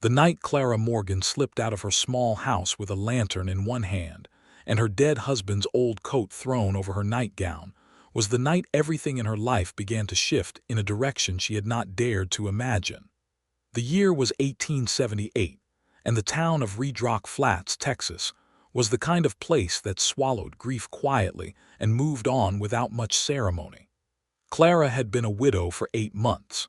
The night Clara Morgan slipped out of her small house with a lantern in one hand and her dead husband's old coat thrown over her nightgown was the night everything in her life began to shift in a direction she had not dared to imagine. The year was 1878, and the town of Red Rock Flats, Texas, was the kind of place that swallowed grief quietly and moved on without much ceremony. Clara had been a widow for 8 months.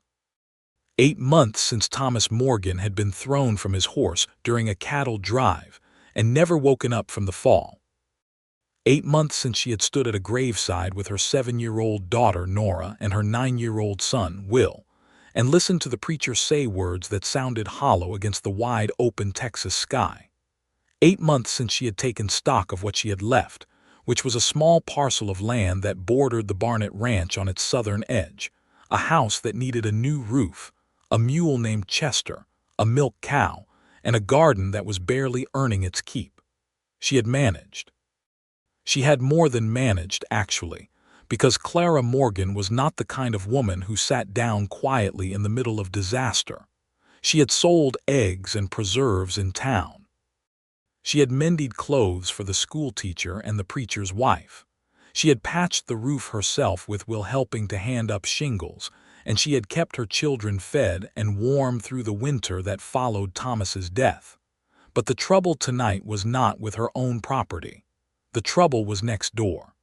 8 months since Thomas Morgan had been thrown from his horse during a cattle drive and never woken up from the fall. 8 months since she had stood at a graveside with her 7-year-old daughter Nora and her 9-year-old son Will, and listened to the preacher say words that sounded hollow against the wide-open Texas sky. 8 months since she had taken stock of what she had left, which was a small parcel of land that bordered the Barnett Ranch on its southern edge, a house that needed a new roof, a mule named Chester, a milk cow, and a garden that was barely earning its keep. She had managed. She had more than managed, actually, because Clara Morgan was not the kind of woman who sat down quietly in the middle of disaster. She had sold eggs and preserves in town. She had mended clothes for the schoolteacher and the preacher's wife. She had patched the roof herself with Will helping to hand up shingles, and she had kept her children fed and warm through the winter that followed Thomas's death. But the trouble tonight was not with her own property. The trouble was next door.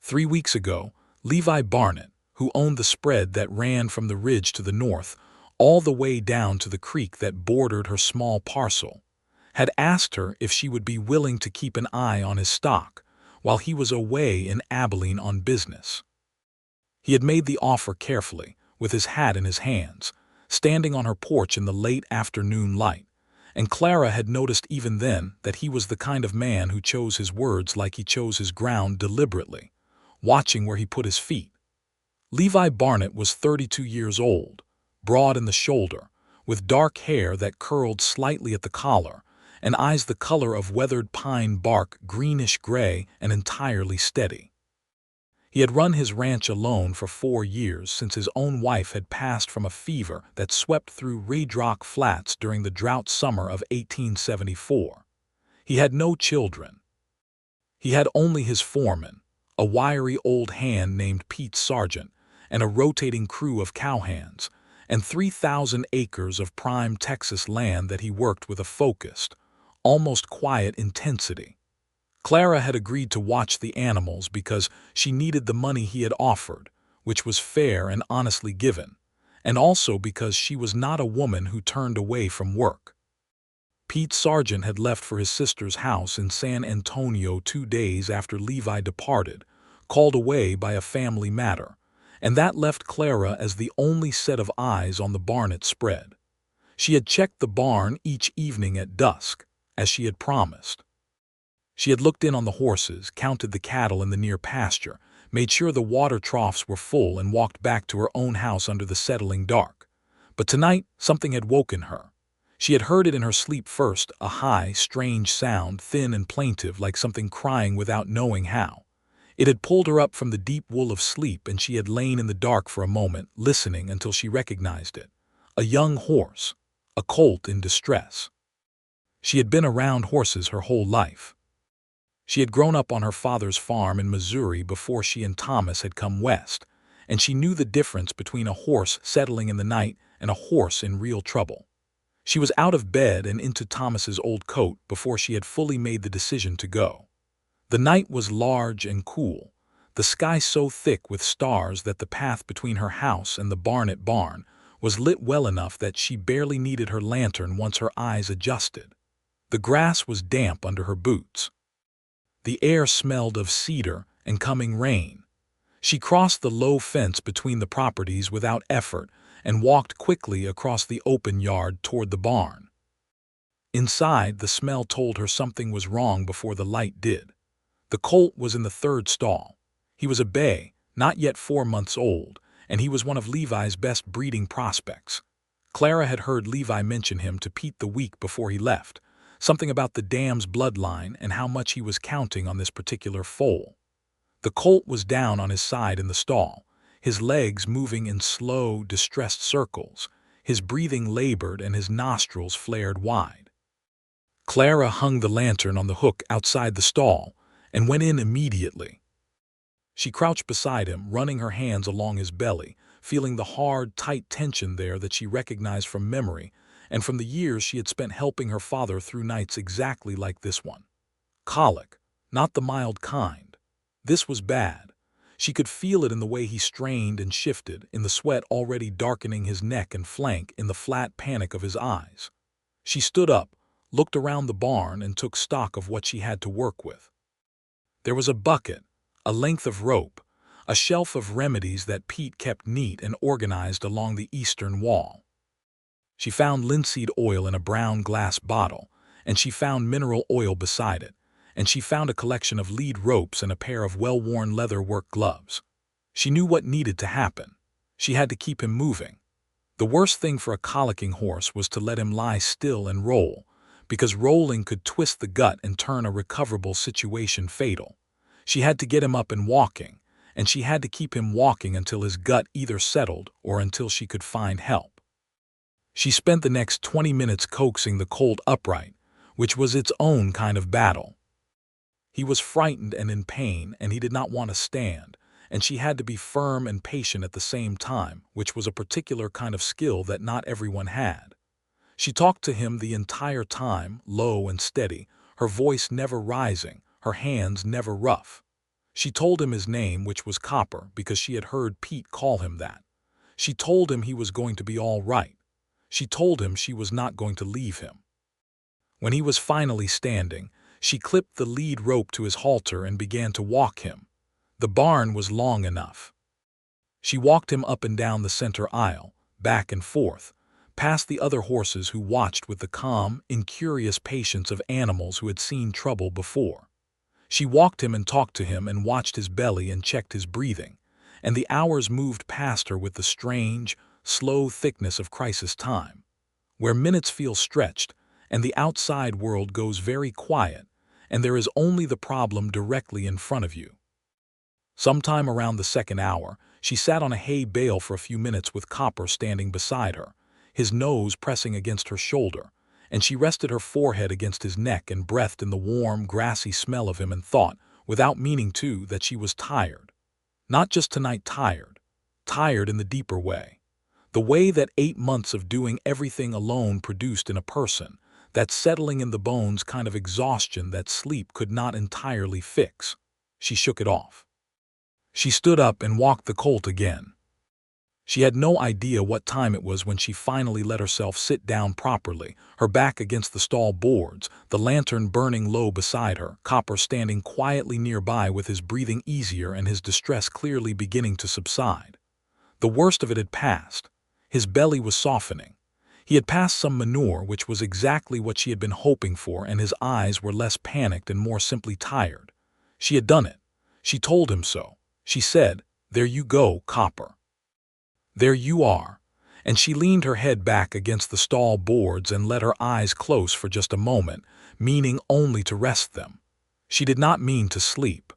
3 weeks ago, Levi Barnett, who owned the spread that ran from the ridge to the north, all the way down to the creek that bordered her small parcel, had asked her if she would be willing to keep an eye on his stock while he was away in Abilene on business. He had made the offer carefully, with his hat in his hands, standing on her porch in the late afternoon light, and Clara had noticed even then that he was the kind of man who chose his words like he chose his ground deliberately, watching where he put his feet. Levi Barnett was 32 years old, broad in the shoulder, with dark hair that curled slightly at the collar, and eyes the color of weathered pine bark, greenish-gray and entirely steady. He had run his ranch alone for 4 years since his own wife had passed from a fever that swept through Red Rock Flats during the drought summer of 1874. He had no children. He had only his foreman, a wiry old hand named Pete Sargent, and a rotating crew of cowhands, and 3,000 acres of prime Texas land that he worked with a focused, almost quiet intensity. Clara had agreed to watch the animals because she needed the money he had offered, which was fair and honestly given, and also because she was not a woman who turned away from work. Pete Sargent had left for his sister's house in San Antonio 2 days after Levi departed, called away by a family matter, and that left Clara as the only set of eyes on the Barnett spread. She had checked the barn each evening at dusk, as she had promised. She had looked in on the horses, counted the cattle in the near pasture, made sure the water troughs were full, and walked back to her own house under the settling dark. But tonight something had woken her. She had heard it in her sleep first, a high, strange sound, thin and plaintive like something crying without knowing how. It had pulled her up from the deep wool of sleep, and she had lain in the dark for a moment, listening until she recognized it. A young horse, a colt in distress. She had been around horses her whole life. She had grown up on her father's farm in Missouri before she and Thomas had come west, and she knew the difference between a horse settling in the night and a horse in real trouble. She was out of bed and into Thomas's old coat before she had fully made the decision to go. The night was large and cool, the sky so thick with stars that the path between her house and the Barnett barn was lit well enough that she barely needed her lantern once her eyes adjusted. The grass was damp under her boots. The air smelled of cedar and coming rain. She crossed the low fence between the properties without effort and walked quickly across the open yard toward the barn. Inside, the smell told her something was wrong before the light did. The colt was in the third stall. He was a bay, not yet 4 months old, and he was one of Levi's best breeding prospects. Clara had heard Levi mention him to Pete the week before he left, something about the dam's bloodline and how much he was counting on this particular foal. The colt was down on his side in the stall, his legs moving in slow, distressed circles, His breathing labored and his nostrils flared wide. Clara hung the lantern on the hook outside the stall and went in immediately. She crouched beside him, running her hands along his belly, feeling the hard, tight tension there that she recognized from memory and from the years she had spent helping her father through nights exactly like this one. Colic, not the mild kind. This was bad. She could feel it in the way he strained and shifted, in the sweat already darkening his neck and flank, in the flat panic of his eyes. She stood up, looked around the barn, and took stock of what she had to work with. There was a bucket, a length of rope, a shelf of remedies that Pete kept neat and organized along the eastern wall. She found linseed oil in a brown glass bottle, and she found mineral oil beside it, and she found a collection of lead ropes and a pair of well-worn leather work gloves. She knew what needed to happen. She had to keep him moving. The worst thing for a colicking horse was to let him lie still and roll, because rolling could twist the gut and turn a recoverable situation fatal. She had to get him up and walking, and she had to keep him walking until his gut either settled or until she could find help. She spent the next 20 minutes coaxing the Colt upright, which was its own kind of battle. He was frightened and in pain, and he did not want to stand, and she had to be firm and patient at the same time, which was a particular kind of skill that not everyone had. She talked to him the entire time, low and steady, her voice never rising, her hands never rough. She told him his name, which was Copper, because she had heard Pete call him that. She told him he was going to be all right. She told him she was not going to leave him. When he was finally standing, she clipped the lead rope to his halter and began to walk him. The barn was long enough. She walked him up and down the center aisle, back and forth, past the other horses who watched with the calm, incurious patience of animals who had seen trouble before. She walked him and talked to him and watched his belly and checked his breathing, and the hours moved past her with the strange, slow thickness of crisis time, where minutes feel stretched and the outside world goes very quiet, and there is only the problem directly in front of you. Sometime around the second hour, she sat on a hay bale for a few minutes with Copper standing beside her, his nose pressing against her shoulder, and she rested her forehead against his neck and breathed in the warm, grassy smell of him and thought, without meaning to, that she was tired. Not just tonight tired in the deeper way. The way that 8 months of doing everything alone produced in a person, that settling in the bones kind of exhaustion that sleep could not entirely fix. She shook it off. She stood up and walked the Colt again. She had no idea what time it was when she finally let herself sit down properly, her back against the stall boards, the lantern burning low beside her, Copper standing quietly nearby with his breathing easier and his distress clearly beginning to subside. The worst of it had passed. His belly was softening. He had passed some manure, which was exactly what she had been hoping for, and his eyes were less panicked and more simply tired. She had done it. She told him so. She said, "There you go, Copper. There you are." And she leaned her head back against the stall boards and let her eyes close for just a moment, meaning only to rest them. She did not mean to sleep.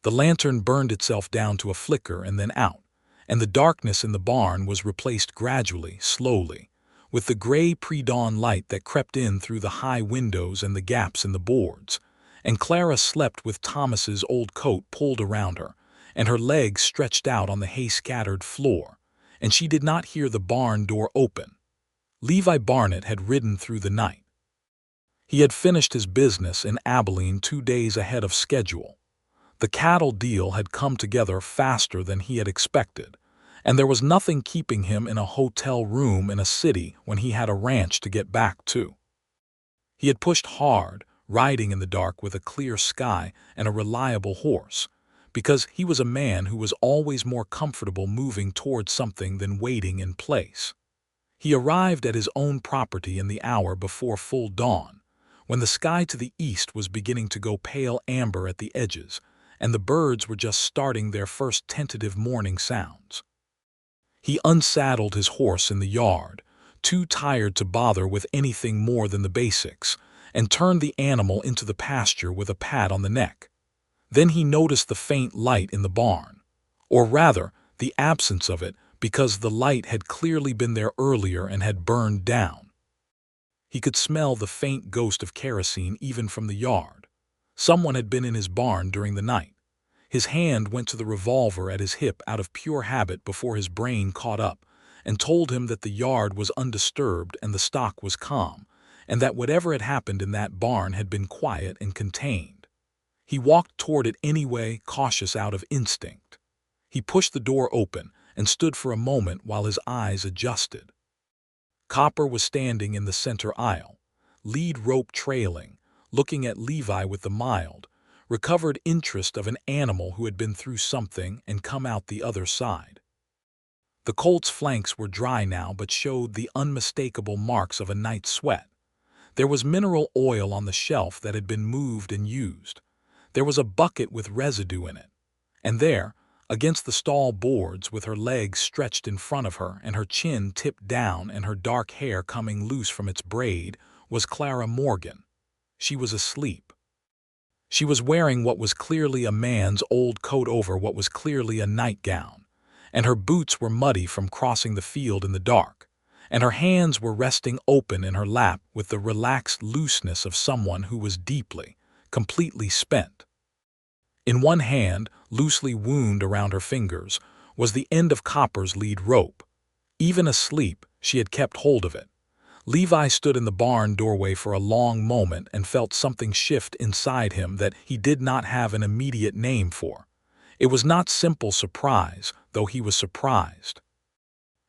The lantern burned itself down to a flicker and then out, and the darkness in the barn was replaced gradually, slowly, with the gray pre-dawn light that crept in through the high windows and the gaps in the boards, and Clara slept with Thomas's old coat pulled around her, and her legs stretched out on the hay-scattered floor, and she did not hear the barn door open. Levi Barnett had ridden through the night. He had finished his business in Abilene 2 days ahead of schedule. The cattle deal had come together faster than he had expected, and there was nothing keeping him in a hotel room in a city when he had a ranch to get back to. He had pushed hard, riding in the dark with a clear sky and a reliable horse, because he was a man who was always more comfortable moving towards something than waiting in place. He arrived at his own property in the hour before full dawn, when the sky to the east was beginning to go pale amber at the edges, and the birds were just starting their first tentative morning sounds. He unsaddled his horse in the yard, too tired to bother with anything more than the basics, and turned the animal into the pasture with a pat on the neck. Then he noticed the faint light in the barn, or rather, the absence of it, because the light had clearly been there earlier and had burned down. He could smell the faint ghost of kerosene even from the yard. Someone had been in his barn during the night. His hand went to the revolver at his hip out of pure habit before his brain caught up and told him that the yard was undisturbed and the stock was calm, and that whatever had happened in that barn had been quiet and contained. He walked toward it anyway, cautious out of instinct. He pushed the door open and stood for a moment while his eyes adjusted. Copper was standing in the center aisle, lead rope trailing, looking at Levi with the mild, recovered interest of an animal who had been through something and come out the other side. The colt's flanks were dry now but showed the unmistakable marks of a night's sweat. There was mineral oil on the shelf that had been moved and used. There was a bucket with residue in it. And there, against the stall boards, with her legs stretched in front of her and her chin tipped down and her dark hair coming loose from its braid, was Clara Morgan. She was asleep. She was wearing what was clearly a man's old coat over what was clearly a nightgown, and her boots were muddy from crossing the field in the dark, and her hands were resting open in her lap with the relaxed looseness of someone who was deeply, completely spent. In one hand, loosely wound around her fingers, was the end of Copper's lead rope. Even asleep, she had kept hold of it. Levi stood in the barn doorway for a long moment and felt something shift inside him that he did not have an immediate name for. It was not simple surprise, though he was surprised.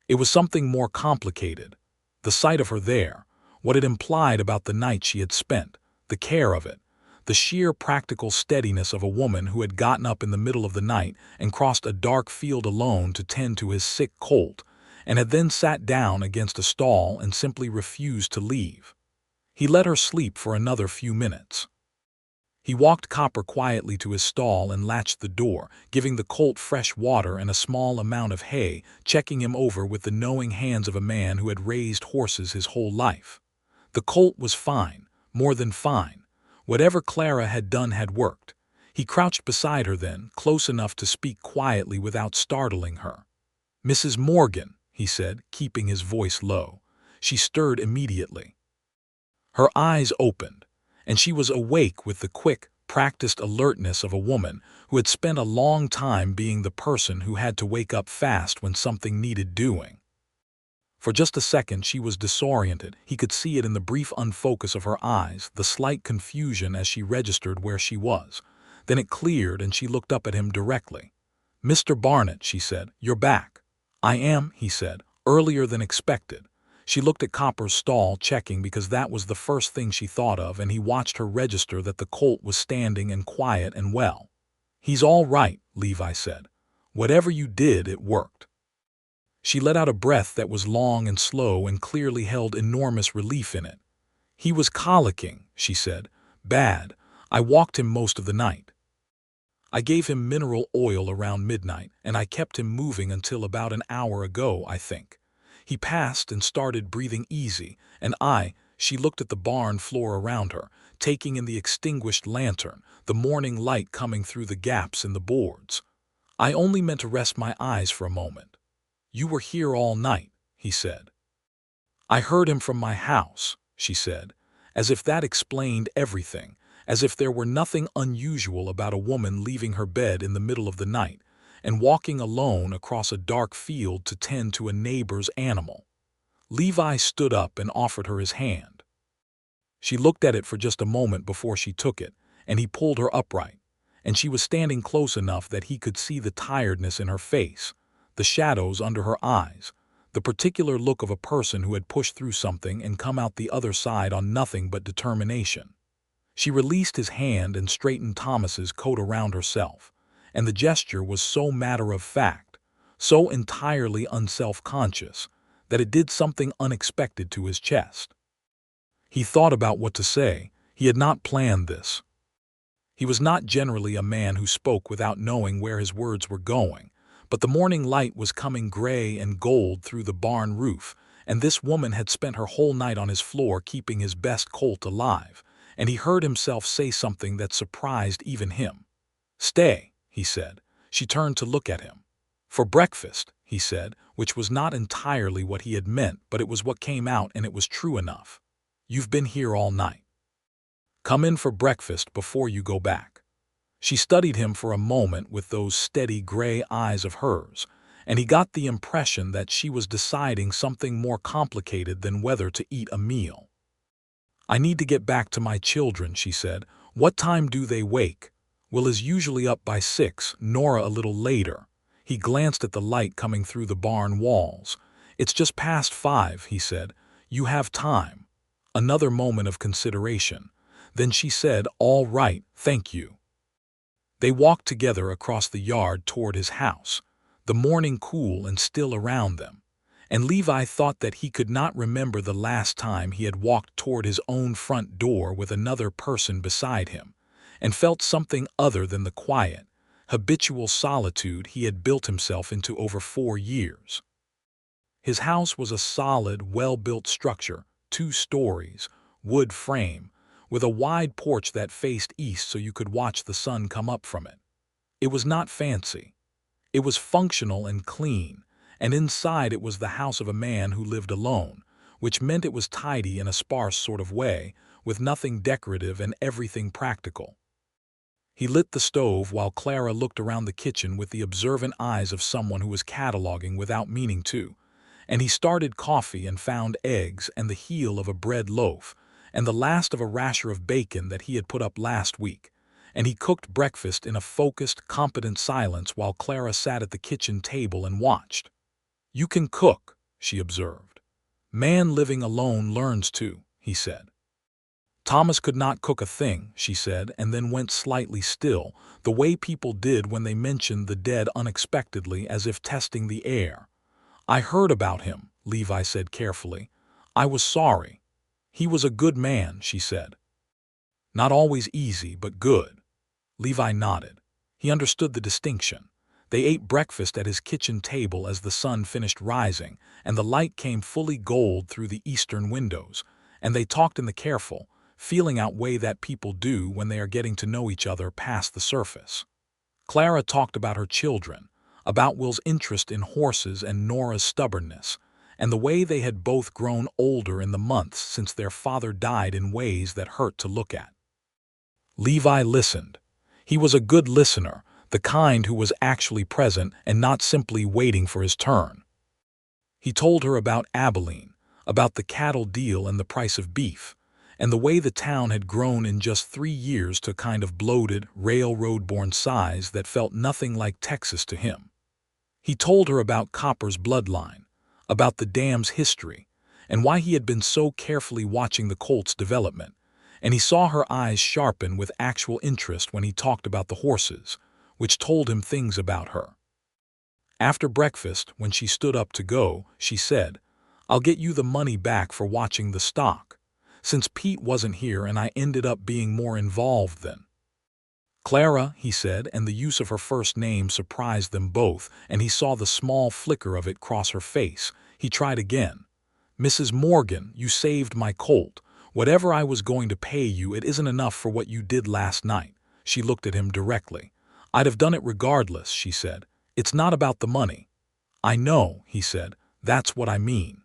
It was something more complicated. The sight of her there, what it implied about the night she had spent, the care of it, the sheer practical steadiness of a woman who had gotten up in the middle of the night and crossed a dark field alone to tend to his sick colt, and had then sat down against a stall and simply refused to leave. He let her sleep for another few minutes. He walked Copper quietly to his stall and latched the door, giving the colt fresh water and a small amount of hay, checking him over with the knowing hands of a man who had raised horses his whole life. The colt was fine, more than fine. Whatever Clara had done had worked. He crouched beside her then, close enough to speak quietly without startling her. "Mrs. Morgan," he said, keeping his voice low. She stirred immediately. Her eyes opened, and she was awake with the quick, practiced alertness of a woman who had spent a long time being the person who had to wake up fast when something needed doing. For just a second she was disoriented. He could see it in the brief unfocus of her eyes, the slight confusion as she registered where she was. Then it cleared and she looked up at him directly. "Mr. Barnett," she said, "you're back." "I am," he said, earlier than expected. She looked at Copper's stall, checking because that was the first thing she thought of, and he watched her register that the colt was standing and quiet and well. "He's all right," Levi said. "Whatever you did, it worked." She let out a breath that was long and slow and clearly held enormous relief in it. "He was colicking," she said. "Bad. I walked him most of the night. I gave him mineral oil around midnight, and I kept him moving until about an hour ago, I think. He passed and started breathing easy, and she looked at the barn floor around her, taking in the extinguished lantern, the morning light coming through the gaps in the boards. "I only meant to rest my eyes for a moment." "You were here all night," he said. "I heard him from my house," she said, as if that explained everything, as if there were nothing unusual about a woman leaving her bed in the middle of the night and walking alone across a dark field to tend to a neighbor's animal. Levi stood up and offered her his hand. She looked at it for just a moment before she took it, and he pulled her upright, and she was standing close enough that he could see the tiredness in her face, the shadows under her eyes, the particular look of a person who had pushed through something and come out the other side on nothing but determination. She released his hand and straightened Thomas's coat around herself, and the gesture was so matter-of-fact, so entirely unself-conscious, that it did something unexpected to his chest. He thought about what to say. He had not planned this. He was not generally a man who spoke without knowing where his words were going, but the morning light was coming gray and gold through the barn roof, and this woman had spent her whole night on his floor keeping his best colt alive, and he heard himself say something that surprised even him. "Stay," he said. She turned to look at him. "For breakfast," he said, which was not entirely what he had meant, but it was what came out and it was true enough. "You've been here all night. Come in for breakfast before you go back." She studied him for a moment with those steady gray eyes of hers, and he got the impression that she was deciding something more complicated than whether to eat a meal. "I need to get back to my children," she said. "What time do they wake?" "Will is usually up by 6, Nora a little later." He glanced at the light coming through the barn walls. "It's just past 5, he said. "You have time." Another moment of consideration. Then she said, "All right, thank you." They walked together across the yard toward his house, the morning cool and still around them, and Levi thought that he could not remember the last time he had walked toward his own front door with another person beside him, and felt something other than the quiet, habitual solitude he had built himself into over 4 years. His house was a solid, well-built structure, 2 stories, wood frame, with a wide porch that faced east so you could watch the sun come up from it. It was not fancy. It was functional and clean, and inside it was the house of a man who lived alone, which meant it was tidy in a sparse sort of way, with nothing decorative and everything practical. He lit the stove while Clara looked around the kitchen with the observant eyes of someone who was cataloging without meaning to, and he started coffee and found eggs and the heel of a bread loaf, and the last of a rasher of bacon that he had put up last week, and he cooked breakfast in a focused, competent silence while Clara sat at the kitchen table and watched. "You can cook," she observed. "Man living alone learns to," he said. "Thomas could not cook a thing," she said, and then went slightly still, the way people did when they mentioned the dead unexpectedly as if testing the air. "I heard about him," Levi said carefully. "I was sorry." "He was a good man," she said. "Not always easy, but good." Levi nodded. He understood the distinction. They ate breakfast at his kitchen table as the sun finished rising, and the light came fully gold through the eastern windows, and they talked in the careful, feeling out way that people do when they are getting to know each other past the surface. Clara talked about her children, about Will's interest in horses and Nora's stubbornness, and the way they had both grown older in the months since their father died in ways that hurt to look at. Levi listened. He was a good listener, the kind who was actually present and not simply waiting for his turn. He told her about Abilene, about the cattle deal and the price of beef, and the way the town had grown in just 3 years to a kind of bloated, railroad-borne size that felt nothing like Texas to him. He told her about Copper's bloodline, about the dam's history, and why he had been so carefully watching the Colt's development, and he saw her eyes sharpen with actual interest when he talked about the horses, which told him things about her. After breakfast, when she stood up to go, she said, "I'll get you the money back for watching the stock, since Pete wasn't here and I ended up being more involved than." "Clara," he said, and the use of her first name surprised them both, and he saw the small flicker of it cross her face. He tried again. "Mrs. Morgan, you saved my Colt. Whatever I was going to pay you, it isn't enough for what you did last night." She looked at him directly. "I'd have done it regardless," she said. "It's not about the money." "I know," he said. "That's what I mean."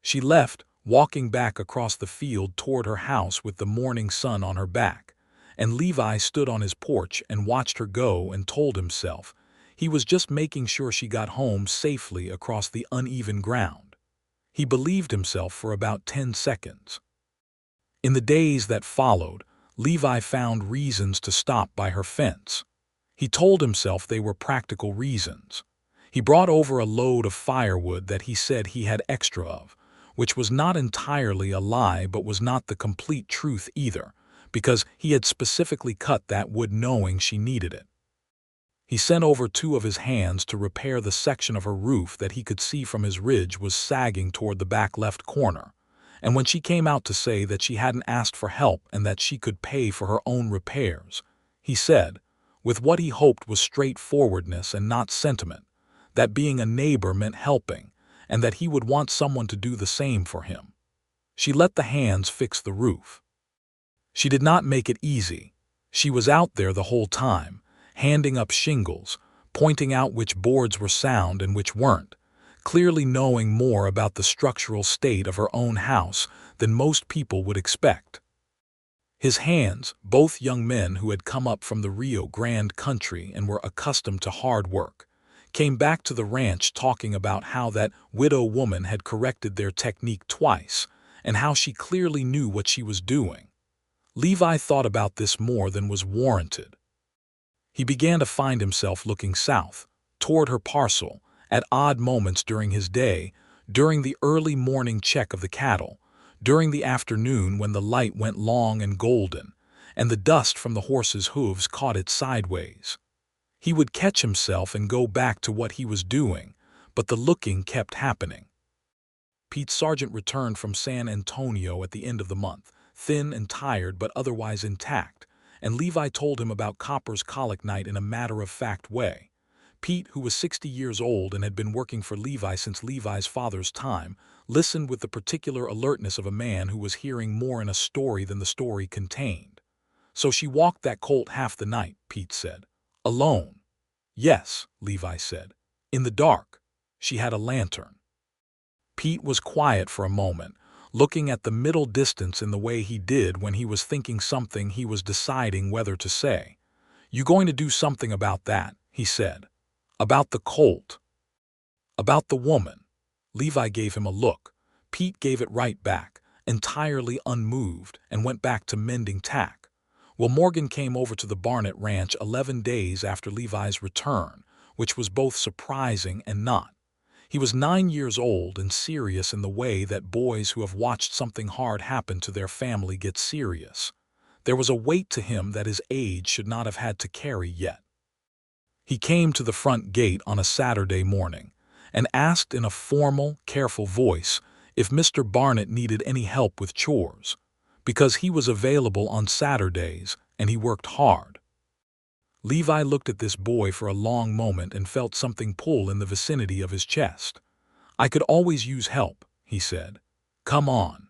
She left, walking back across the field toward her house with the morning sun on her back, and Levi stood on his porch and watched her go and told himself he was just making sure she got home safely across the uneven ground. He believed himself for about 10 seconds. In the days that followed, Levi found reasons to stop by her fence. He told himself they were practical reasons. He brought over a load of firewood that he said he had extra of, which was not entirely a lie but was not the complete truth either, because he had specifically cut that wood knowing she needed it. He sent over 2 of his hands to repair the section of her roof that he could see from his ridge was sagging toward the back left corner, and when she came out to say that she hadn't asked for help and that she could pay for her own repairs, he said, with what he hoped was straightforwardness and not sentiment, that being a neighbor meant helping, and that he would want someone to do the same for him. She let the hands fix the roof. She did not make it easy. She was out there the whole time, handing up shingles, pointing out which boards were sound and which weren't, clearly knowing more about the structural state of her own house than most people would expect. His hands, both young men who had come up from the Rio Grande country and were accustomed to hard work, came back to the ranch talking about how that widow woman had corrected their technique twice and how she clearly knew what she was doing. Levi thought about this more than was warranted. He began to find himself looking south, toward her parcel, at odd moments during his day, during the early morning check of the cattle, during the afternoon when the light went long and golden, and the dust from the horse's hooves caught it sideways. He would catch himself and go back to what he was doing, but the looking kept happening. Pete Sargent returned from San Antonio at the end of the month, thin and tired but otherwise intact, and Levi told him about Copper's colic night in a matter-of-fact way. Pete, who was 60 years old and had been working for Levi since Levi's father's time, listened with the particular alertness of a man who was hearing more in a story than the story contained. "So she walked that colt half the night," Pete said. "Alone?" "Yes," Levi said. "In the dark. She had a lantern." Pete was quiet for a moment, looking at the middle distance in the way he did when he was thinking something he was deciding whether to say. "You going to do something about that?" he said. "About the colt?" "About the woman?" Levi gave him a look. Pete gave it right back, entirely unmoved, and went back to mending tack. Well, Morgan came over to the Barnett ranch 11 days after Levi's return, which was both surprising and not. He was 9 years old and serious in the way that boys who have watched something hard happen to their family get serious. There was a weight to him that his age should not have had to carry yet. He came to the front gate on a Saturday morning and asked in a formal, careful voice if Mr. Barnett needed any help with chores, because he was available on Saturdays and he worked hard. Levi looked at this boy for a long moment and felt something pull in the vicinity of his chest. "I could always use help," he said. "Come on."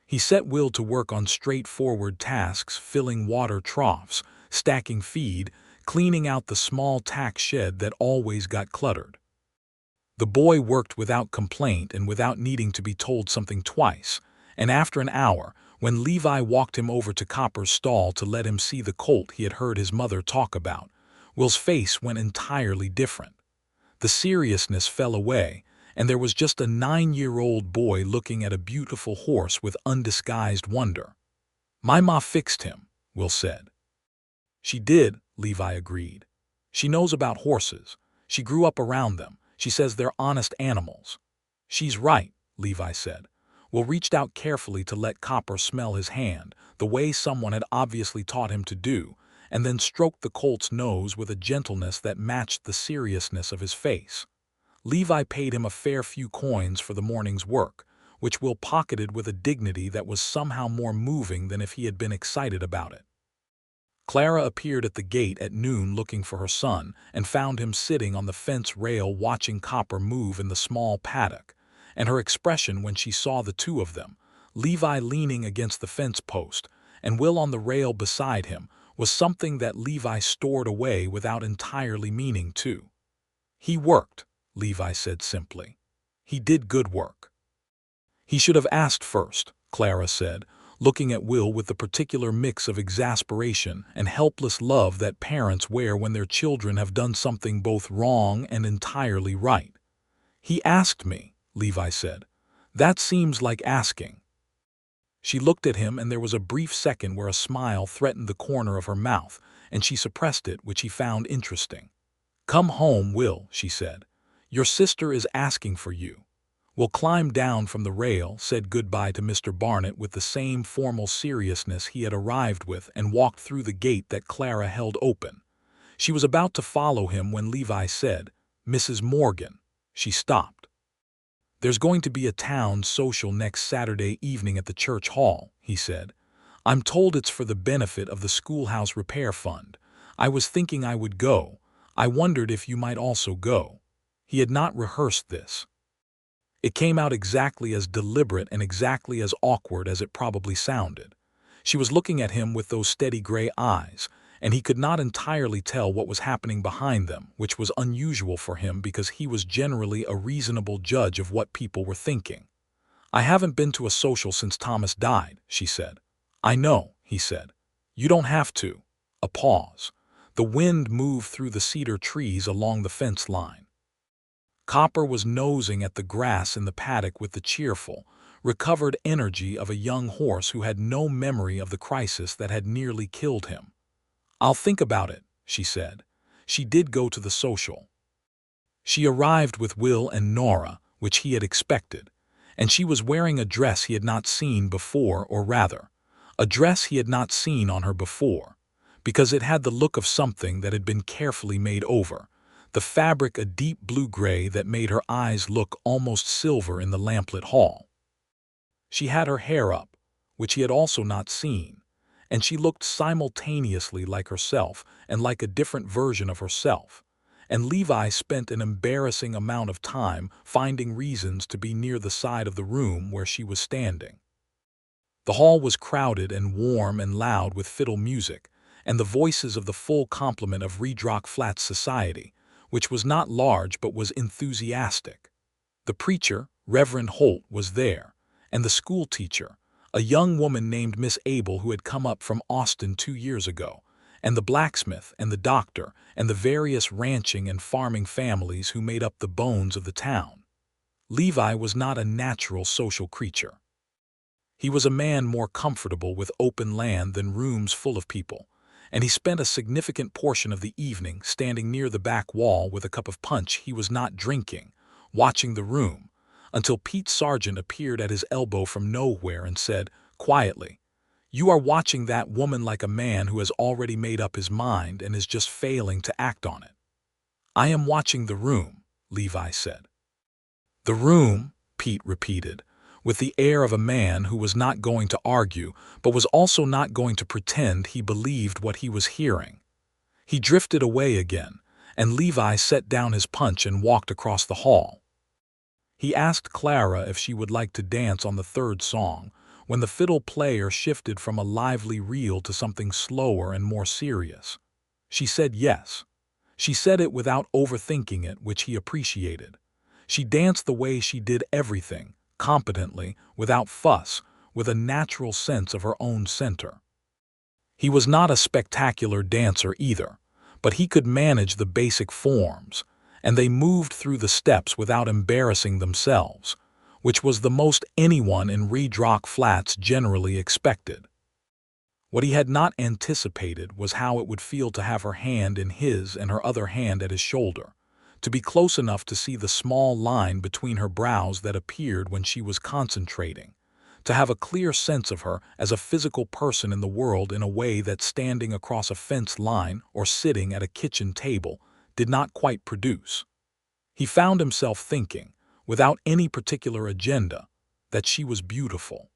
He set Will to work on straightforward tasks, filling water troughs, stacking feed, cleaning out the small tack shed that always got cluttered. The boy worked without complaint and without needing to be told something twice, and after an hour, when Levi walked him over to Copper's stall to let him see the colt he had heard his mother talk about, Will's face went entirely different. The seriousness fell away, and there was just a 9-year-old boy looking at a beautiful horse with undisguised wonder. "My ma fixed him," Will said. "She did," Levi agreed. "She knows about horses. She grew up around them. She says they're honest animals." "She's right," Levi said. Will reached out carefully to let Copper smell his hand, the way someone had obviously taught him to do, and then stroked the colt's nose with a gentleness that matched the seriousness of his face. Levi paid him a fair few coins for the morning's work, which Will pocketed with a dignity that was somehow more moving than if he had been excited about it. Clara appeared at the gate at noon looking for her son and found him sitting on the fence rail watching Copper move in the small paddock, and her expression when she saw the two of them, Levi leaning against the fence post and Will on the rail beside him, was something that Levi stored away without entirely meaning to. "He worked," Levi said simply. "He did good work." "He should have asked first," Clara said, looking at Will with the particular mix of exasperation and helpless love that parents wear when their children have done something both wrong and entirely right. "He asked me," Levi said. "That seems like asking." She looked at him and there was a brief second where a smile threatened the corner of her mouth, and she suppressed it, which he found interesting. "Come home, Will," she said. "Your sister is asking for you." Will climbed down from the rail, said goodbye to Mr. Barnett with the same formal seriousness he had arrived with, and walked through the gate that Clara held open. She was about to follow him when Levi said, "Mrs. Morgan." She stopped. "There's going to be a town social next Saturday evening at the church hall," he said. "I'm told it's for the benefit of the schoolhouse repair fund. I was thinking I would go. I wondered if you might also go." He had not rehearsed this. It came out exactly as deliberate and exactly as awkward as it probably sounded. She was looking at him with those steady gray eyes, and he could not entirely tell what was happening behind them, which was unusual for him because he was generally a reasonable judge of what people were thinking. "I haven't been to a social since Thomas died," she said. "I know," he said. "You don't have to." A pause. The wind moved through the cedar trees along the fence line. Copper was nosing at the grass in the paddock with the cheerful, recovered energy of a young horse who had no memory of the crisis that had nearly killed him. "I'll think about it," she said. She did go to the social. She arrived with Will and Nora, which he had expected, and she was wearing a dress he had not seen before, or rather, a dress he had not seen on her before, because it had the look of something that had been carefully made over, the fabric a deep blue-gray that made her eyes look almost silver in the lamplit hall. She had her hair up, which he had also not seen, and she looked simultaneously like herself and like a different version of herself, and Levi spent an embarrassing amount of time finding reasons to be near the side of the room where she was standing. The hall was crowded and warm and loud with fiddle music, and the voices of the full complement of Redrock Flats society, which was not large but was enthusiastic. The preacher, Reverend Holt, was there, and the school teacher, a young woman named Miss Abel who had come up from Austin 2 years ago, and the blacksmith and the doctor and the various ranching and farming families who made up the bones of the town. Levi was not a natural social creature. He was a man more comfortable with open land than rooms full of people, and he spent a significant portion of the evening standing near the back wall with a cup of punch he was not drinking, watching the room, until Pete Sargent appeared at his elbow from nowhere and said, quietly, "You are watching that woman like a man who has already made up his mind and is just failing to act on it." "I am watching the room," Levi said. "The room," Pete repeated, with the air of a man who was not going to argue but was also not going to pretend he believed what he was hearing. He drifted away again, and Levi set down his punch and walked across the hall. He asked Clara if she would like to dance on the third song, when the fiddle player shifted from a lively reel to something slower and more serious. She said yes. She said it without overthinking it, which he appreciated. She danced the way she did everything, competently, without fuss, with a natural sense of her own center. He was not a spectacular dancer either, but he could manage the basic forms, and they moved through the steps without embarrassing themselves, which was the most anyone in Redrock Flats generally expected. What he had not anticipated was how it would feel to have her hand in his and her other hand at his shoulder, to be close enough to see the small line between her brows that appeared when she was concentrating, to have a clear sense of her as a physical person in the world in a way that standing across a fence line or sitting at a kitchen table did not quite produce. He found himself thinking, without any particular agenda, that she was beautiful.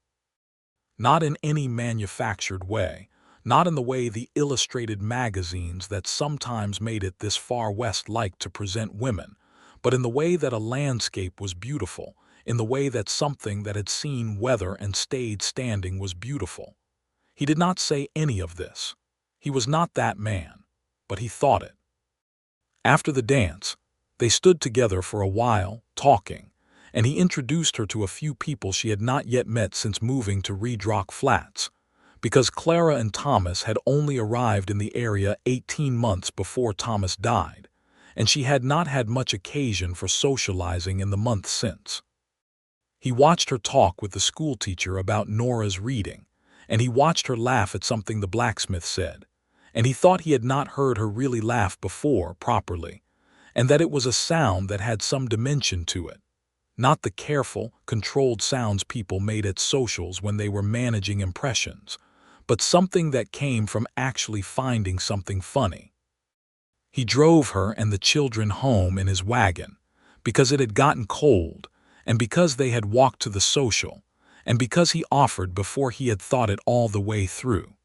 Not in any manufactured way, not in the way the illustrated magazines that sometimes made it this far west liked to present women, but in the way that a landscape was beautiful, in the way that something that had seen weather and stayed standing was beautiful. He did not say any of this. He was not that man, but he thought it. After the dance, they stood together for a while, talking, and he introduced her to a few people she had not yet met since moving to Redrock Flats, because Clara and Thomas had only arrived in the area 18 months before Thomas died, and she had not had much occasion for socializing in the months since. He watched her talk with the schoolteacher about Nora's reading, and he watched her laugh at something the blacksmith said, and he thought he had not heard her really laugh before properly, and that it was a sound that had some dimension to it. Not the careful, controlled sounds people made at socials when they were managing impressions, but something that came from actually finding something funny. He drove her and the children home in his wagon, because it had gotten cold, and because they had walked to the social, and because he offered before he had thought it all the way through.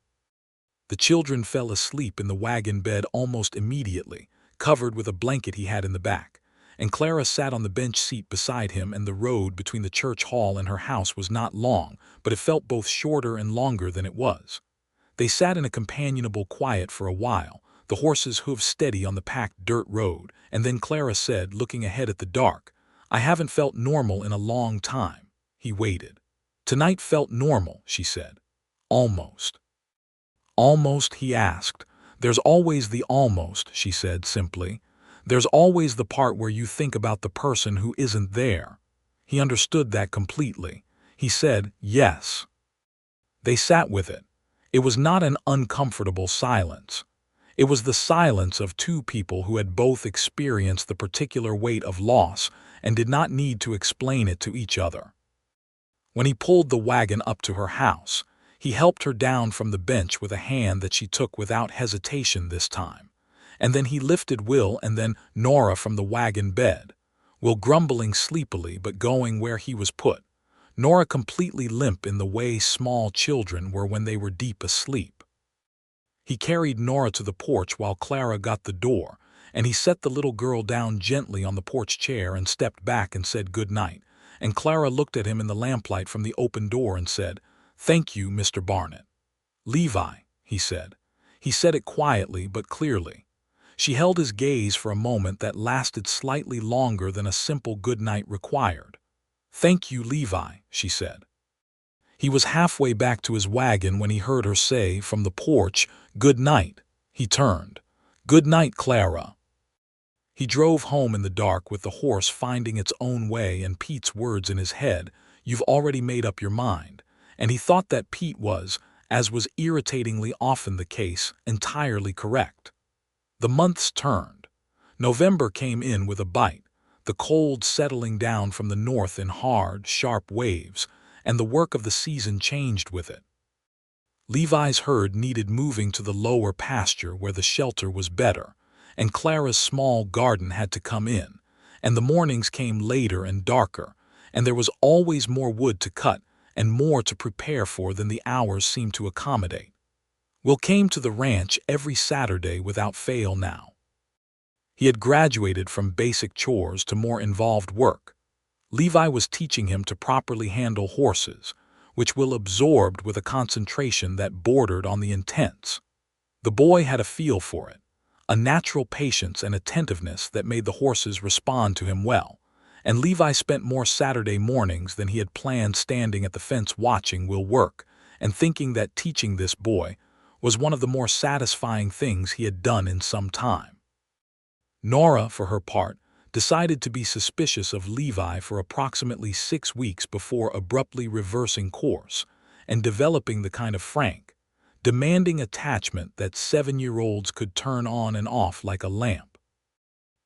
The children fell asleep in the wagon bed almost immediately, covered with a blanket he had in the back, and Clara sat on the bench seat beside him, and the road between the church hall and her house was not long, but it felt both shorter and longer than it was. They sat in a companionable quiet for a while, the horse's hooves steady on the packed dirt road, and then Clara said, looking ahead at the dark, "I haven't felt normal in a long time." He waited. "Tonight felt normal," she said. "Almost." "Almost?" he asked. "There's always the almost," she said simply. "There's always the part where you think about the person who isn't there." He understood that completely. He said, "Yes." They sat with it. It was not an uncomfortable silence. It was the silence of two people who had both experienced the particular weight of loss and did not need to explain it to each other. When he pulled the wagon up to her house, he helped her down from the bench with a hand that she took without hesitation this time. And then he lifted Will and then Nora from the wagon bed, Will grumbling sleepily but going where he was put, Nora completely limp in the way small children were when they were deep asleep. He carried Nora to the porch while Clara got the door, and he set the little girl down gently on the porch chair and stepped back and said good night, and Clara looked at him in the lamplight from the open door and said, "Thank you, Mr. Barnett." "Levi," he said. He said it quietly but clearly. She held his gaze for a moment that lasted slightly longer than a simple good night required. "Thank you, Levi," she said. He was halfway back to his wagon when he heard her say from the porch, "Good night." He turned. "Good night, Clara." He drove home in the dark with the horse finding its own way and Pete's words in his head, "You've already made up your mind." And he thought that Pete was, as was irritatingly often the case, entirely correct. The months turned. November came in with a bite, the cold settling down from the north in hard, sharp waves, and the work of the season changed with it. Levi's herd needed moving to the lower pasture where the shelter was better, and Clara's small garden had to come in, and the mornings came later and darker, and there was always more wood to cut and more to prepare for than the hours seemed to accommodate. Will came to the ranch every Saturday without fail now. He had graduated from basic chores to more involved work. Levi was teaching him to properly handle horses, which Will absorbed with a concentration that bordered on the intense. The boy had a feel for it, a natural patience and attentiveness that made the horses respond to him well, and Levi spent more Saturday mornings than he had planned standing at the fence watching Will work and thinking that teaching this boy was one of the more satisfying things he had done in some time. Nora, for her part, decided to be suspicious of Levi for approximately 6 weeks before abruptly reversing course and developing the kind of frank, demanding attachment that 7-year-olds could turn on and off like a lamp.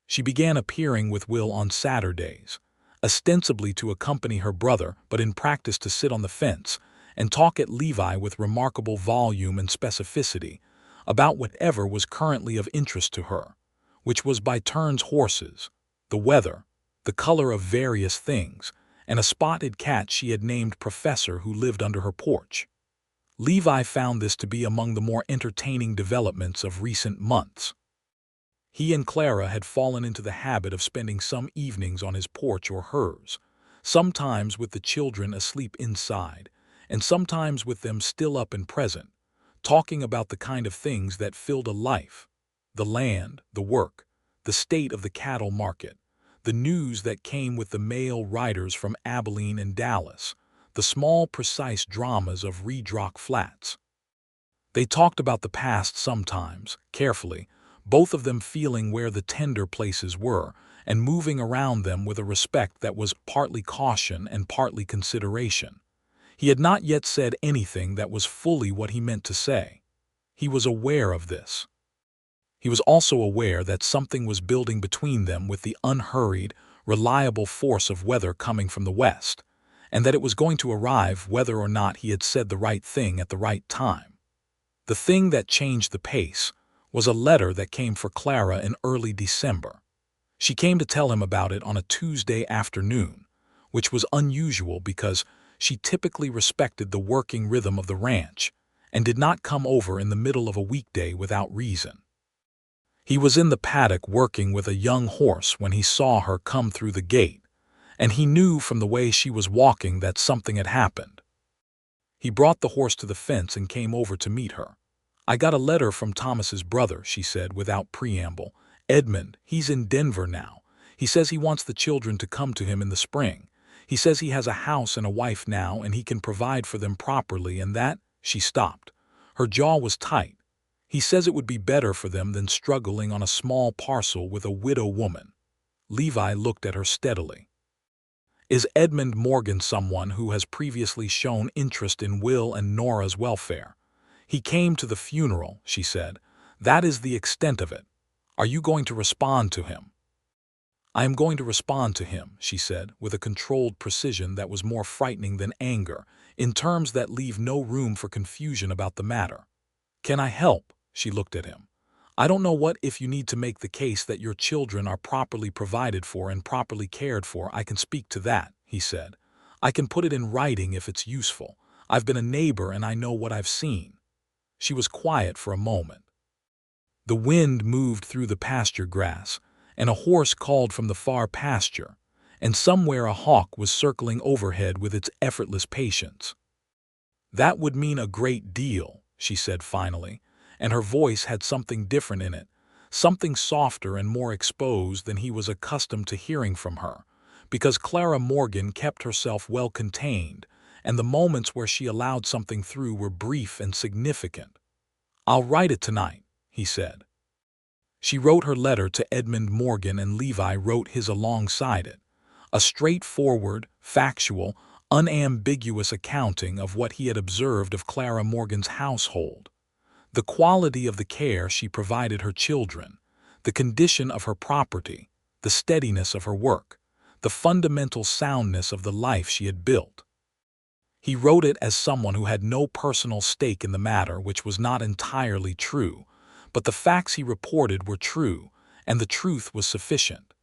She began appearing with Will on Saturdays, ostensibly to accompany her brother but in practice to sit on the fence and talk at Levi with remarkable volume and specificity about whatever was currently of interest to her, which was by turns horses, the weather, the color of various things, and a spotted cat she had named Professor who lived under her porch. Levi found this to be among the more entertaining developments of recent months. He and Clara had fallen into the habit of spending some evenings on his porch or hers, sometimes with the children asleep inside, and sometimes with them still up and present, talking about the kind of things that filled a life: the land, the work, the state of the cattle market, the news that came with the mail riders from Abilene and Dallas, the small precise dramas of Redrock Flats. They talked about the past sometimes, carefully, both of them feeling where the tender places were and moving around them with a respect that was partly caution and partly consideration. He had not yet said anything that was fully what he meant to say. He was aware of this. He was also aware that something was building between them with the unhurried, reliable force of weather coming from the west, and that it was going to arrive whether or not he had said the right thing at the right time. The thing that changed the pace was a letter that came for Clara in early December. She came to tell him about it on a Tuesday afternoon, which was unusual because she typically respected the working rhythm of the ranch and did not come over in the middle of a weekday without reason. He was in the paddock working with a young horse when he saw her come through the gate, and he knew from the way she was walking that something had happened. He brought the horse to the fence and came over to meet her. I got a letter from Thomas's brother, she said without preamble. Edmund, he's in Denver now. He says he wants the children to come to him in the spring. He says he has a house and a wife now and he can provide for them properly and that, she stopped. Her jaw was tight. He says it would be better for them than struggling on a small parcel with a widow woman. Levi looked at her steadily. Is Edmund Morgan someone who has previously shown interest in Will and Nora's welfare? He came to the funeral, she said. That is the extent of it. Are you going to respond to him? I am going to respond to him, she said, with a controlled precision that was more frightening than anger, in terms that leave no room for confusion about the matter. Can I help? She looked at him. I don't know what if you need to make the case that your children are properly provided for and properly cared for. I can speak to that, he said. I can put it in writing if it's useful. I've been a neighbor and I know what I've seen. She was quiet for a moment. The wind moved through the pasture grass, and a horse called from the far pasture, and somewhere a hawk was circling overhead with its effortless patience. That would mean a great deal, she said finally, and her voice had something different in it, something softer and more exposed than he was accustomed to hearing from her, because Clara Morgan kept herself well contained, and the moments where she allowed something through were brief and significant. I'll write it tonight, he said. She wrote her letter to Edmund Morgan and Levi wrote his alongside it, a straightforward, factual, unambiguous accounting of what he had observed of Clara Morgan's household. The quality of the care she provided her children, the condition of her property, the steadiness of her work, the fundamental soundness of the life she had built. He wrote it as someone who had no personal stake in the matter, which was not entirely true, but the facts he reported were true, and the truth was sufficient.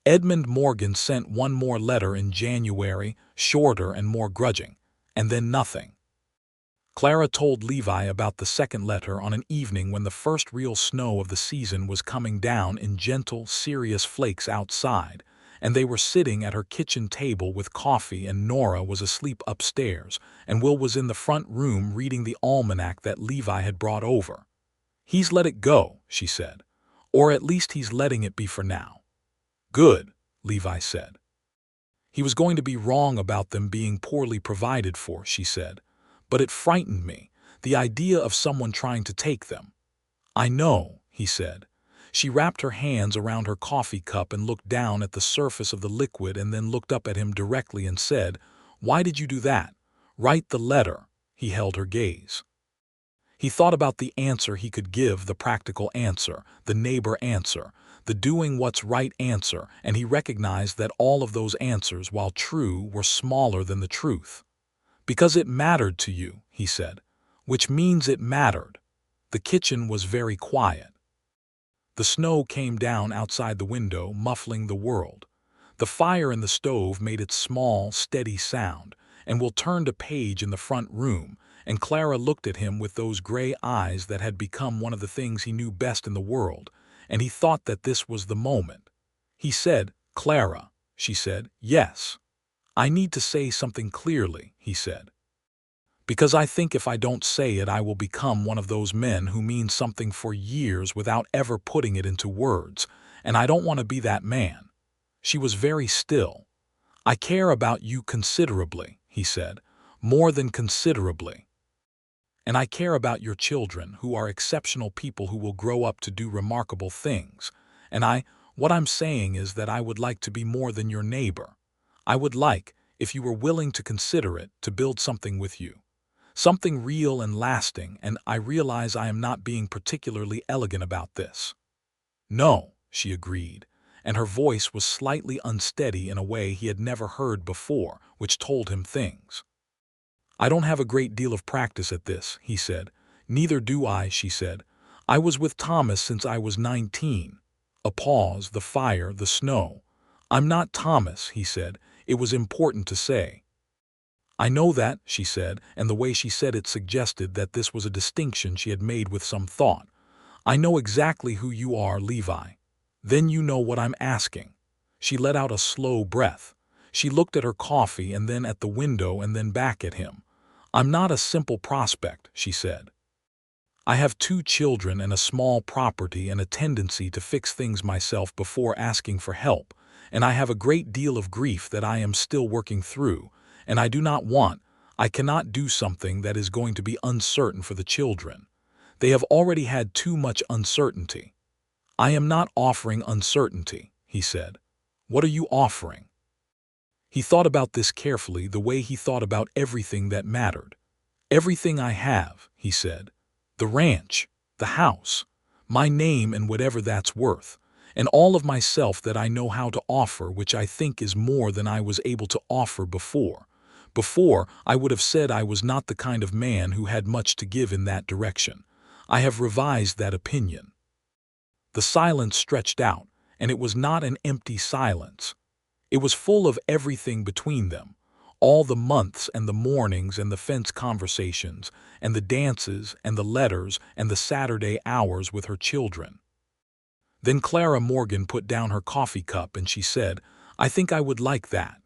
Edmund Morgan sent one more letter in January, shorter and more grudging, and then nothing. Clara told Levi about the second letter on an evening when the first real snow of the season was coming down in gentle, serious flakes outside, and they were sitting at her kitchen table with coffee and Nora was asleep upstairs, and Will was in the front room reading the almanac that Levi had brought over. He's let it go, she said, or at least he's letting it be for now. Good, Levi said. He was going to be wrong about them being poorly provided for, she said, but it frightened me, the idea of someone trying to take them. I know, he said. She wrapped her hands around her coffee cup and looked down at the surface of the liquid and then looked up at him directly and said, Why did you do that? Write the letter. He held her gaze. He thought about the answer he could give, the practical answer, the neighbor answer, the doing what's right answer, and he recognized that all of those answers, while true, were smaller than the truth. Because it mattered to you, he said, which means it mattered. The kitchen was very quiet. The snow came down outside the window, muffling the world. The fire in the stove made its small, steady sound, and Will turned a page in the front room, and Clara looked at him with those gray eyes that had become one of the things he knew best in the world, and he thought that this was the moment. He said, Clara, she said, yes. I need to say something clearly, he said. Because I think if I don't say it I will become one of those men who mean something for years without ever putting it into words, and I don't want to be that man. She was very still. I care about you considerably, he said, more than considerably. And I care about your children, who are exceptional people who will grow up to do remarkable things. And what I'm saying is that I would like to be more than your neighbor. I would like, if you were willing to consider it, to build something with you. Something real and lasting, and I realize I am not being particularly elegant about this. No, she agreed, and her voice was slightly unsteady in a way he had never heard before, which told him things. I don't have a great deal of practice at this, he said. Neither do I, she said. I was with Thomas since I was 19. A pause, the fire, the snow. I'm not Thomas, he said. It was important to say. I know that, she said, and the way she said it suggested that this was a distinction she had made with some thought. I know exactly who you are, Levi. Then you know what I'm asking. She let out a slow breath. She looked at her coffee and then at the window and then back at him. I'm not a simple prospect, she said. I have 2 children and a small property and a tendency to fix things myself before asking for help, and I have a great deal of grief that I am still working through, and I cannot do something that is going to be uncertain for the children. They have already had too much uncertainty. I am not offering uncertainty, he said. What are you offering? He thought about this carefully, the way he thought about everything that mattered. Everything I have, he said. The ranch, the house, my name and whatever that's worth, and all of myself that I know how to offer, which I think is more than I was able to offer before. Before, I would have said I was not the kind of man who had much to give in that direction. I have revised that opinion. The silence stretched out, and it was not an empty silence. It was full of everything between them, all the months and the mornings and the fence conversations and the dances and the letters and the Saturday hours with her children. Then Clara Morgan put down her coffee cup and she said, "I think I would like that."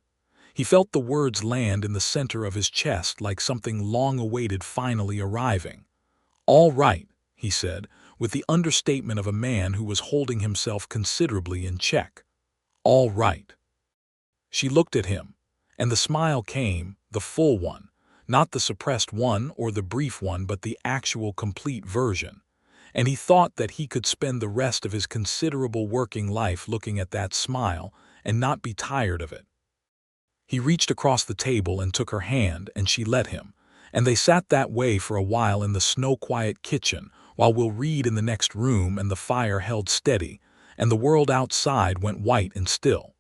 He felt the words land in the center of his chest like something long awaited finally arriving. "All right," he said, with the understatement of a man who was holding himself considerably in check. "All right." She looked at him, and the smile came, the full one, not the suppressed one or the brief one, but the actual complete version. And he thought that he could spend the rest of his considerable working life looking at that smile and not be tired of it. He reached across the table and took her hand, and she let him, and they sat that way for a while in the snow-quiet kitchen while Will read in the next room and the fire held steady, and the world outside went white and still.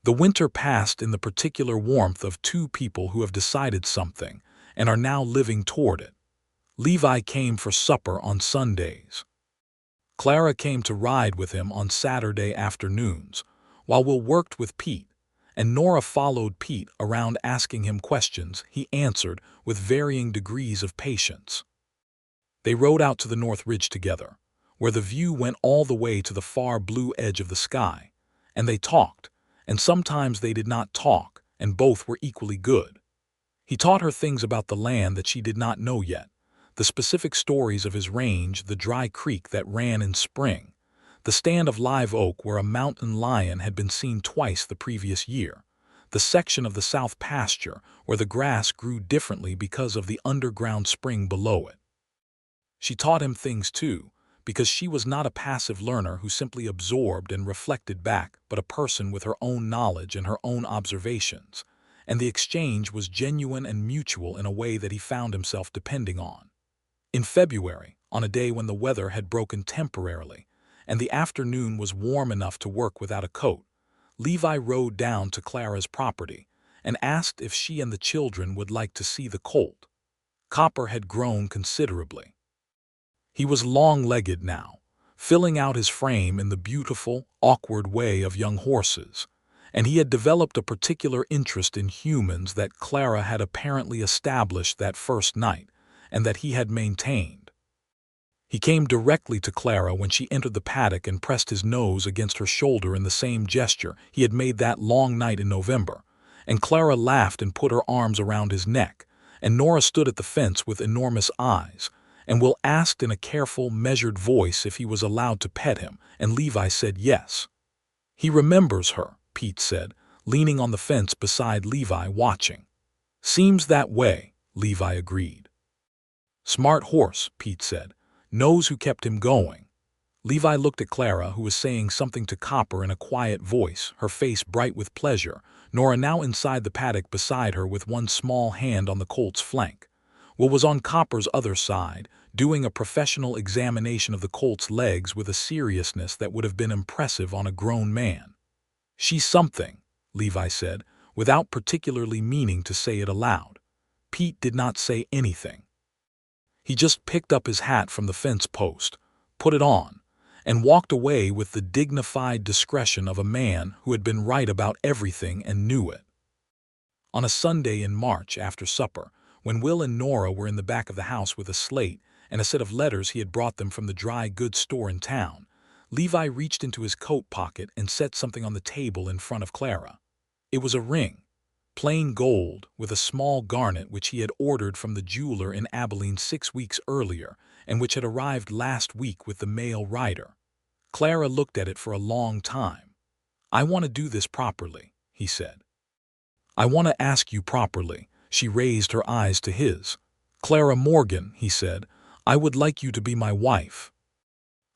The winter passed in the particular warmth of 2 people who have decided something and are now living toward it. Levi came for supper on Sundays. Clara came to ride with him on Saturday afternoons, while Will worked with Pete, and Nora followed Pete around asking him questions he answered with varying degrees of patience. They rode out to the North Ridge together, where the view went all the way to the far blue edge of the sky, and they talked, and sometimes they did not talk, and both were equally good. He taught her things about the land that she did not know yet, the specific stories of his range, the dry creek that ran in spring, the stand of live oak where a mountain lion had been seen twice the previous year, the section of the south pasture where the grass grew differently because of the underground spring below it. She taught him things too, because she was not a passive learner who simply absorbed and reflected back, but a person with her own knowledge and her own observations, and the exchange was genuine and mutual in a way that he found himself depending on. In February, on a day when the weather had broken temporarily, and the afternoon was warm enough to work without a coat, Levi rode down to Clara's property and asked if she and the children would like to see the colt. Copper had grown considerably. He was long-legged now, filling out his frame in the beautiful, awkward way of young horses, and he had developed a particular interest in humans that Clara had apparently established that first night, and that he had maintained. He came directly to Clara when she entered the paddock and pressed his nose against her shoulder in the same gesture he had made that long night in November, and Clara laughed and put her arms around his neck, and Nora stood at the fence with enormous eyes, and Will asked in a careful, measured voice if he was allowed to pet him, and Levi said yes. "He remembers her," Pete said, leaning on the fence beside Levi watching. "Seems that way," Levi agreed. "Smart horse," Pete said. "Knows who kept him going." Levi looked at Clara, who was saying something to Copper in a quiet voice, her face bright with pleasure, Nora now inside the paddock beside her with one small hand on the colt's flank. Will was on Copper's other side, doing a professional examination of the colt's legs with a seriousness that would have been impressive on a grown man. "She's something," Levi said, without particularly meaning to say it aloud. Pete did not say anything. He just picked up his hat from the fence post, put it on, and walked away with the dignified discretion of a man who had been right about everything and knew it. On a Sunday in March after supper, when Will and Nora were in the back of the house with a slate and a set of letters he had brought them from the dry goods store in town, Levi reached into his coat pocket and set something on the table in front of Clara. It was a ring, plain gold with a small garnet which he had ordered from the jeweler in Abilene 6 weeks earlier and which had arrived last week with the mail rider. Clara looked at it for a long time. "I want to do this properly," he said. "I want to ask you properly." She raised her eyes to his. "Clara Morgan," he said, "I would like you to be my wife.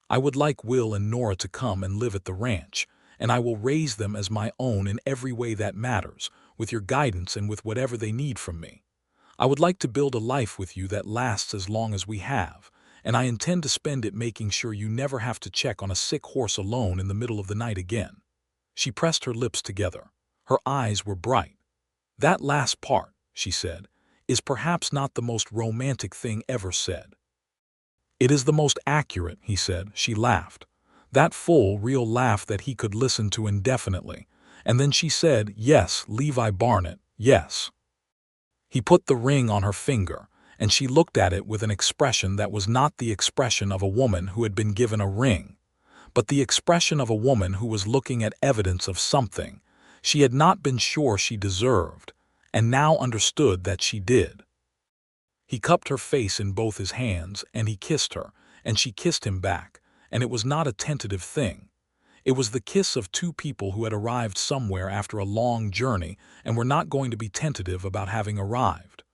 I would like Will and Nora to come and live at the ranch, and I will raise them as my own in every way that matters, with your guidance and with whatever they need from me. I would like to build a life with you that lasts as long as we have, and I intend to spend it making sure you never have to check on a sick horse alone in the middle of the night again." She pressed her lips together. Her eyes were bright. "That last part," she said, "is perhaps not the most romantic thing ever said." "It is the most accurate," he said. She laughed. That full, real laugh that he could listen to indefinitely. And then she said, "Yes, Levi Barnett, yes." He put the ring on her finger, and she looked at it with an expression that was not the expression of a woman who had been given a ring, but the expression of a woman who was looking at evidence of something she had not been sure she deserved, and now understood that she did. He cupped her face in both his hands, and he kissed her, and she kissed him back, and it was not a tentative thing. It was the kiss of two people who had arrived somewhere after a long journey and were not going to be tentative about having arrived.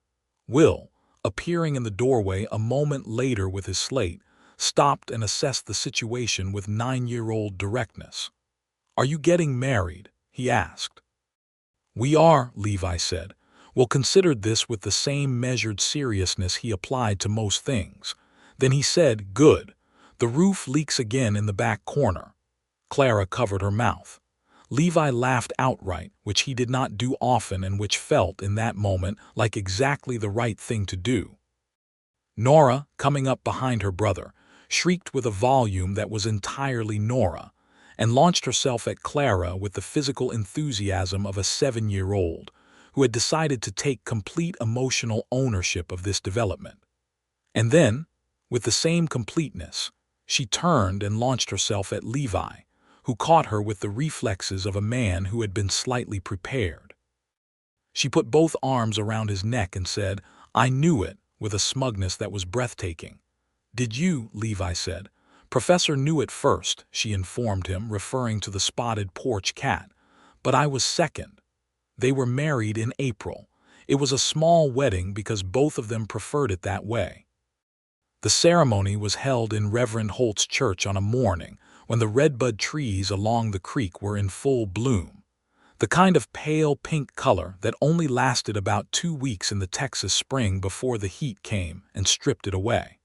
Will, appearing in the doorway a moment later with his slate, stopped and assessed the situation with 9-year-old directness. "Are you getting married?" he asked. "We are," Levi said. Will considered this with the same measured seriousness he applied to most things. Then he said, "Good. The roof leaks again in the back corner." Clara covered her mouth. Levi laughed outright, which he did not do often and which felt, in that moment, like exactly the right thing to do. Nora, coming up behind her brother, shrieked with a volume that was entirely Nora, and launched herself at Clara with the physical enthusiasm of a 7-year-old who had decided to take complete emotional ownership of this development. And then, with the same completeness, she turned and launched herself at Levi, who caught her with the reflexes of a man who had been slightly prepared. She put both arms around his neck and said, "I knew it," with a smugness that was breathtaking. "Did you?" Levi said. "Professor knew it first," she informed him, referring to the spotted porch cat. "But I was second." They were married in April. It was a small wedding because both of them preferred it that way. The ceremony was held in Reverend Holt's church on a morning when the redbud trees along the creek were in full bloom, the kind of pale pink color that only lasted about 2 weeks in the Texas spring before the heat came and stripped it away.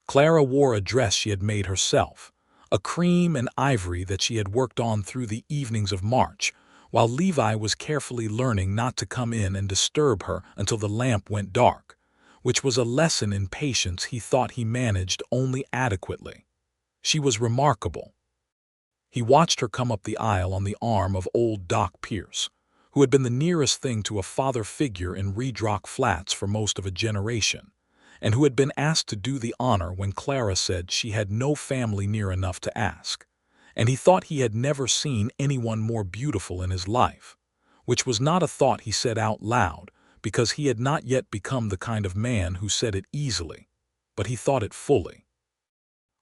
Clara wore a dress she had made herself, a cream and ivory that she had worked on through the evenings of March, while Levi was carefully learning not to come in and disturb her until the lamp went dark, which was a lesson in patience he thought he managed only adequately. She was remarkable. He watched her come up the aisle on the arm of old Doc Pierce, who had been the nearest thing to a father figure in Redrock Flats for most of a generation, and who had been asked to do the honor when Clara said she had no family near enough to ask, and he thought he had never seen anyone more beautiful in his life, which was not a thought he said out loud because he had not yet become the kind of man who said it easily, but he thought it fully.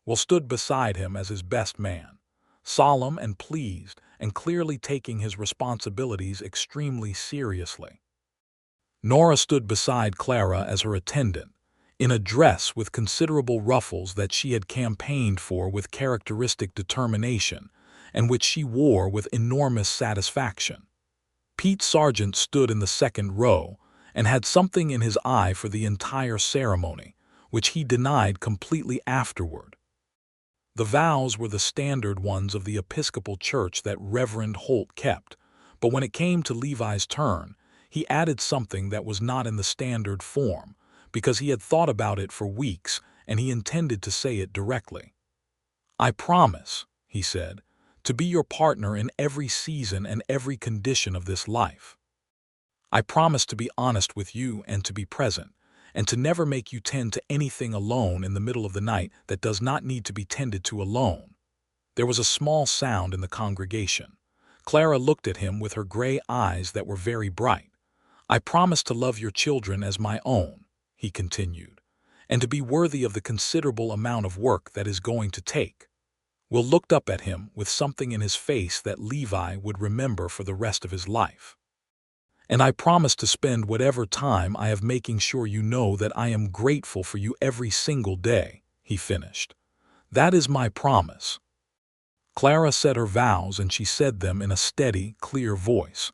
Will stood beside him as his best man, solemn and pleased and clearly taking his responsibilities extremely seriously. Nora stood beside Clara as her attendant, in a dress with considerable ruffles that she had campaigned for with characteristic determination and which she wore with enormous satisfaction. Pete Sargent stood in the second row and had something in his eye for the entire ceremony, which he denied completely afterward. The vows were the standard ones of the Episcopal Church that Reverend Holt kept, but when it came to Levi's turn, he added something that was not in the standard form, because he had thought about it for weeks and he intended to say it directly. "I promise," he said, "to be your partner in every season and every condition of this life. I promise to be honest with you and to be present, and to never make you tend to anything alone in the middle of the night that does not need to be tended to alone." There was a small sound in the congregation. Clara looked at him with her gray eyes that were very bright. "I promise to love your children as my own," he continued, "and to be worthy of the considerable amount of work that is going to take." Will looked up at him with something in his face that Levi would remember for the rest of his life. "And I promise to spend whatever time I have making sure you know that I am grateful for you every single day," he finished. "That is my promise." Clara said her vows, and she said them in a steady, clear voice.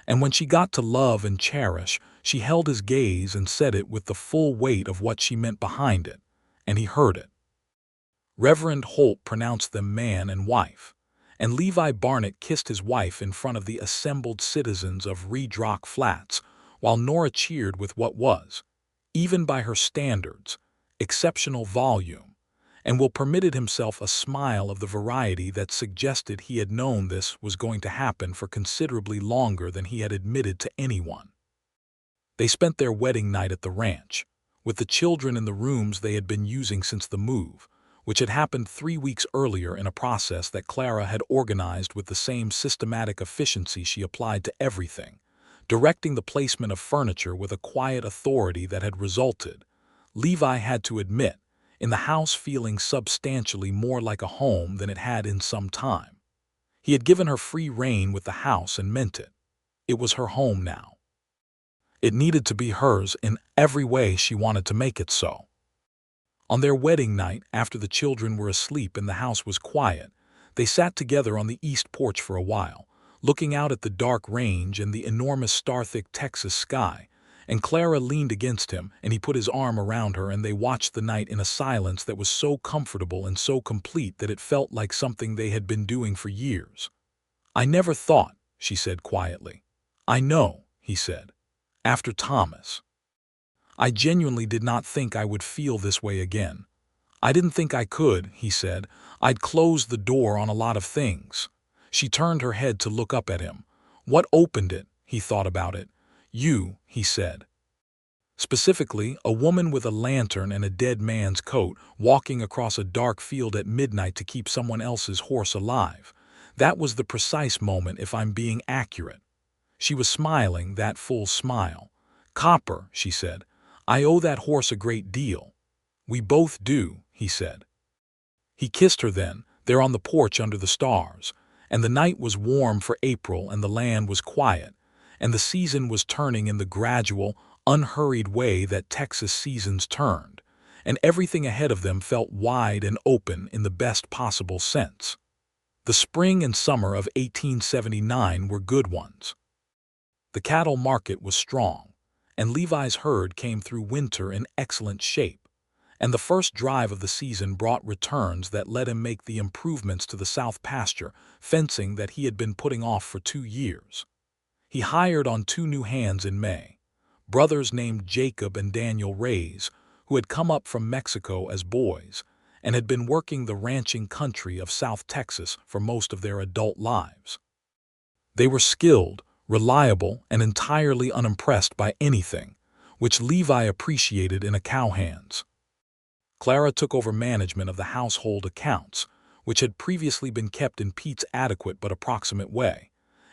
And when she got to love and cherish, she held his gaze and said it with the full weight of what she meant behind it, and he heard it. Reverend Holt pronounced them man and wife, and Levi Barnett kissed his wife in front of the assembled citizens of Redrock Flats, while Nora cheered with what was, even by her standards, exceptional volume, and Will permitted himself a smile of the variety that suggested he had known this was going to happen for considerably longer than he had admitted to anyone. They spent their wedding night at the ranch, with the children in the rooms they had been using since the move, which had happened 3 weeks earlier in a process that Clara had organized with the same systematic efficiency she applied to everything, directing the placement of furniture with a quiet authority that had resulted, Levi had to admit, in the house feeling substantially more like a home than it had in some time. He had given her free rein with the house and meant it. It was her home now. It needed to be hers in every way she wanted to make it so. On their wedding night, after the children were asleep and the house was quiet, they sat together on the east porch for a while, looking out at the dark range and the enormous star-thick Texas sky, and Clara leaned against him and he put his arm around her, and they watched the night in a silence that was so comfortable and so complete that it felt like something they had been doing for years. "I never thought," she said quietly. "I know," he said. "After Thomas. I genuinely did not think I would feel this way again. I didn't think I could," he said. "I'd closed the door on a lot of things." She turned her head to look up at him. "What opened it?" He thought about it. "You," he said. "Specifically, a woman with a lantern and a dead man's coat walking across a dark field at midnight to keep someone else's horse alive. That was the precise moment, if I'm being accurate." She was smiling, that full smile. "Copper," she said. "I owe that horse a great deal." "We both do," he said. He kissed her then, there on the porch under the stars, and the night was warm for April and the land was quiet, and the season was turning in the gradual, unhurried way that Texas seasons turned, and everything ahead of them felt wide and open in the best possible sense. The spring and summer of 1879 were good ones. The cattle market was strong, and Levi's herd came through winter in excellent shape, and the first drive of the season brought returns that let him make the improvements to the south pasture fencing that he had been putting off for 2 years. He hired on 2 new hands in May, brothers named Jacob and Daniel Reyes, who had come up from Mexico as boys and had been working the ranching country of South Texas for most of their adult lives. They were skilled, reliable, and entirely unimpressed by anything, which Levi appreciated in a cowhands. Clara took over management of the household accounts, which had previously been kept in Pete's adequate but approximate way,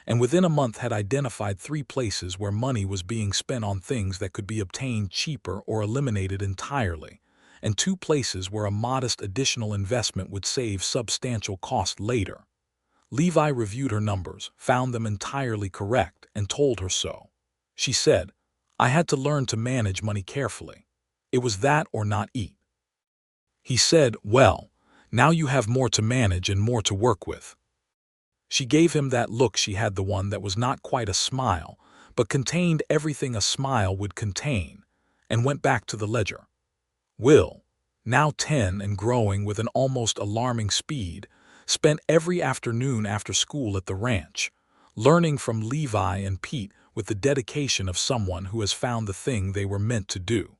and within a month had identified 3 places where money was being spent on things that could be obtained cheaper or eliminated entirely, and 2 places where a modest additional investment would save substantial cost later. Levi reviewed her numbers, found them entirely correct, and told her so. She said, "I had to learn to manage money carefully. It was that or not eat." He said, "Well, now you have more to manage and more to work with." She gave him that look. She had the one that was not quite a smile, but contained everything a smile would contain, and went back to the ledger. Will, now 10 and growing with an almost alarming speed, spent every afternoon after school at the ranch, learning from Levi and Pete with the dedication of someone who has found the thing they were meant to do.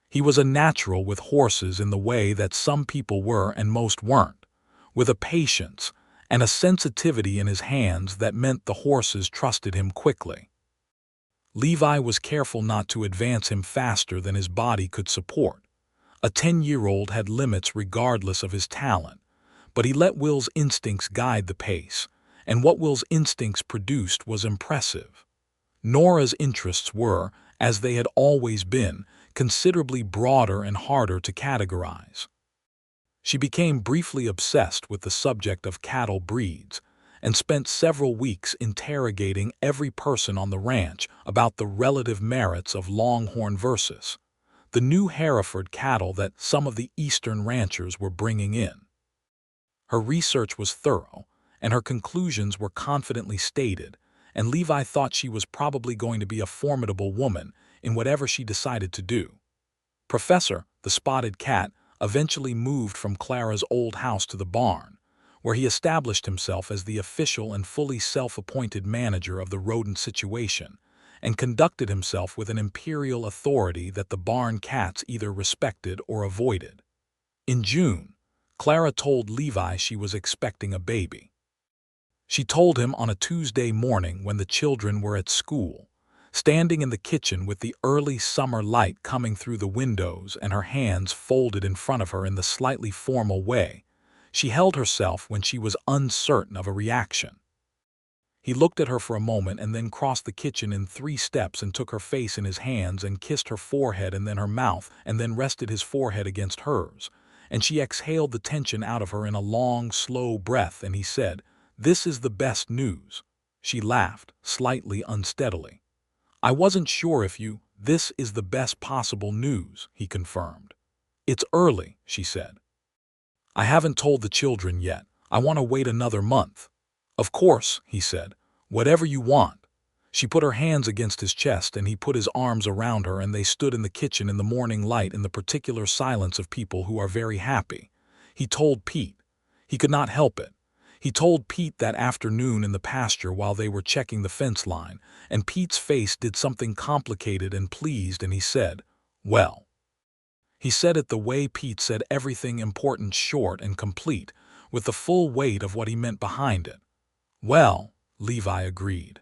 He was a natural with horses in the way that some people were and most weren't, with a patience and a sensitivity in his hands that meant the horses trusted him quickly. Levi was careful not to advance him faster than his body could support. A 10-year-old had limits regardless of his talent, but he let Will's instincts guide the pace, and what Will's instincts produced was impressive. Nora's interests were, as they had always been, considerably broader and harder to categorize. She became briefly obsessed with the subject of cattle breeds, and spent several weeks interrogating every person on the ranch about the relative merits of Longhorn versus the new Hereford cattle that some of the eastern ranchers were bringing in. Her research was thorough, and her conclusions were confidently stated, and Levi thought she was probably going to be a formidable woman in whatever she decided to do. Professor, the spotted cat, eventually moved from Clara's old house to the barn, where he established himself as the official and fully self-appointed manager of the rodent situation, and conducted himself with an imperial authority that the barn cats either respected or avoided. In June, Clara told Levi she was expecting a baby. She told him on a Tuesday morning when the children were at school, standing in the kitchen with the early summer light coming through the windows and her hands folded in front of her in the slightly formal way. She held herself when she was uncertain of a reaction. He looked at her for a moment and then crossed the kitchen in 3 steps and took her face in his hands and kissed her forehead and then her mouth and then rested his forehead against hers. And she exhaled the tension out of her in a long, slow breath, and he said, "This is the best news." She laughed, slightly unsteadily. "I wasn't sure if you—" "This is the best possible news," he confirmed. "It's early," she said. "I haven't told the children yet. I want to wait another month." "Of course," he said. "Whatever you want." She put her hands against his chest and he put his arms around her, and they stood in the kitchen in the morning light in the particular silence of people who are very happy. He told Pete. He could not help it. He told Pete that afternoon in the pasture while they were checking the fence line, and Pete's face did something complicated and pleased, and he said, "Well." He said it the way Pete said everything important, short and complete, with the full weight of what he meant behind it. "Well," Levi agreed.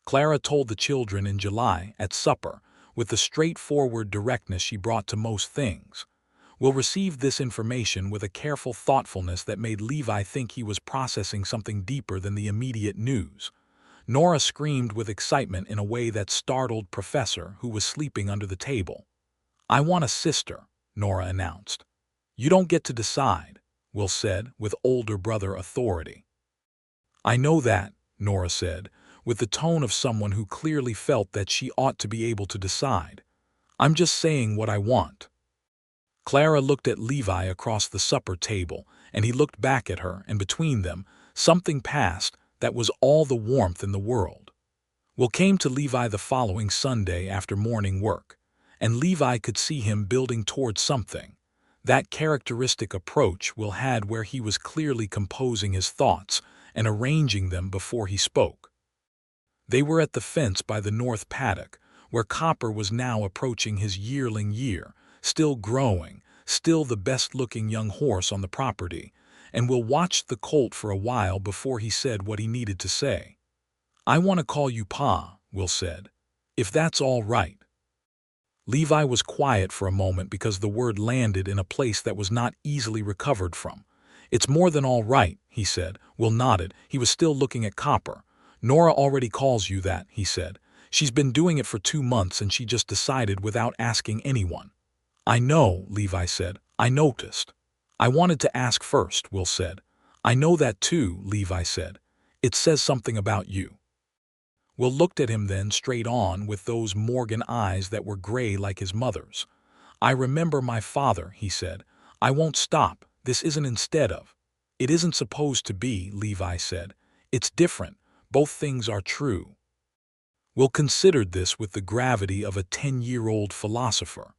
Clara told the children in July, at supper, with the straightforward directness she brought to most things. Will received this information with a careful thoughtfulness that made Levi think he was processing something deeper than the immediate news. Nora screamed with excitement in a way that startled Professor, who was sleeping under the table. "I want a sister," Nora announced. "You don't get to decide," Will said, with older brother authority. "I know that," Nora said, with the tone of someone who clearly felt that she ought to be able to decide. "I'm just saying what I want." Clara looked at Levi across the supper table, and he looked back at her, and between them, something passed that was all the warmth in the world. Will came to Levi the following Sunday after morning work, and Levi could see him building towards something. That characteristic approach Will had where he was clearly composing his thoughts and arranging them before he spoke. They were at the fence by the north paddock, where Copper was now approaching his yearling year, still growing, still the best-looking young horse on the property, and Will watched the colt for a while before he said what he needed to say. "I want to call you Pa," Will said, "if that's all right." Levi was quiet for a moment because the word landed in a place that was not easily recovered from. "It's more than all right," he said. Will nodded. He was still looking at Copper. "Nora already calls you that," he said. "She's been doing it for 2 months and she just decided without asking anyone." "I know," Levi said. "I noticed." "I wanted to ask first," Will said. "I know that too," Levi said. "It says something about you." Will looked at him then straight on with those Morgan eyes that were gray like his mother's. "I remember my father," he said. "I won't stop. This isn't instead of." "It isn't supposed to be," Levi said. "It's different. Both things are true." Will considered this with the gravity of a 10-year-old philosopher.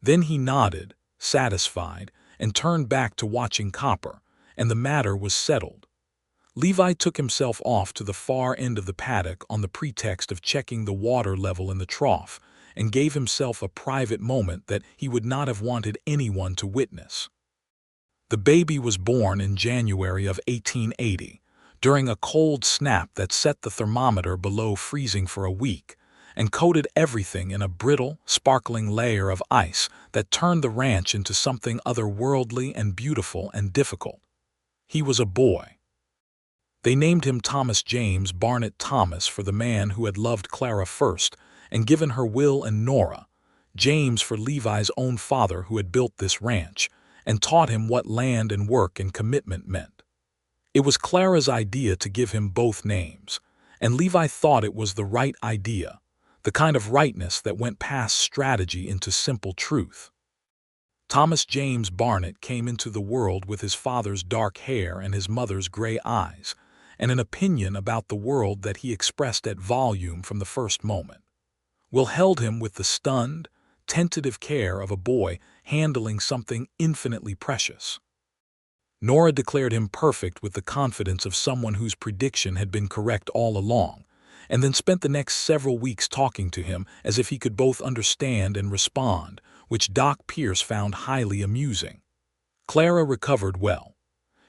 Then he nodded, satisfied, and turned back to watching Copper, and the matter was settled. Levi took himself off to the far end of the paddock on the pretext of checking the water level in the trough, and gave himself a private moment that he would not have wanted anyone to witness. The baby was born in January of 1880, during a cold snap that set the thermometer below freezing for a week, and coated everything in a brittle, sparkling layer of ice that turned the ranch into something otherworldly and beautiful and difficult. He was a boy. They named him Thomas James Barnett Thomas for the man who had loved Clara first and given her Will and Nora, James for Levi's own father who had built this ranch and taught him what land and work and commitment meant. It was Clara's idea to give him both names, and Levi thought it was the right idea, the kind of rightness that went past strategy into simple truth. Thomas James Barnett came into the world with his father's dark hair and his mother's gray eyes, and an opinion about the world that he expressed at volume from the first moment. Will held him with the stunned, tentative care of a boy handling something infinitely precious. Nora declared him perfect with the confidence of someone whose prediction had been correct all along, and then spent the next several weeks talking to him as if he could both understand and respond, which Doc Pierce found highly amusing. Clara recovered well.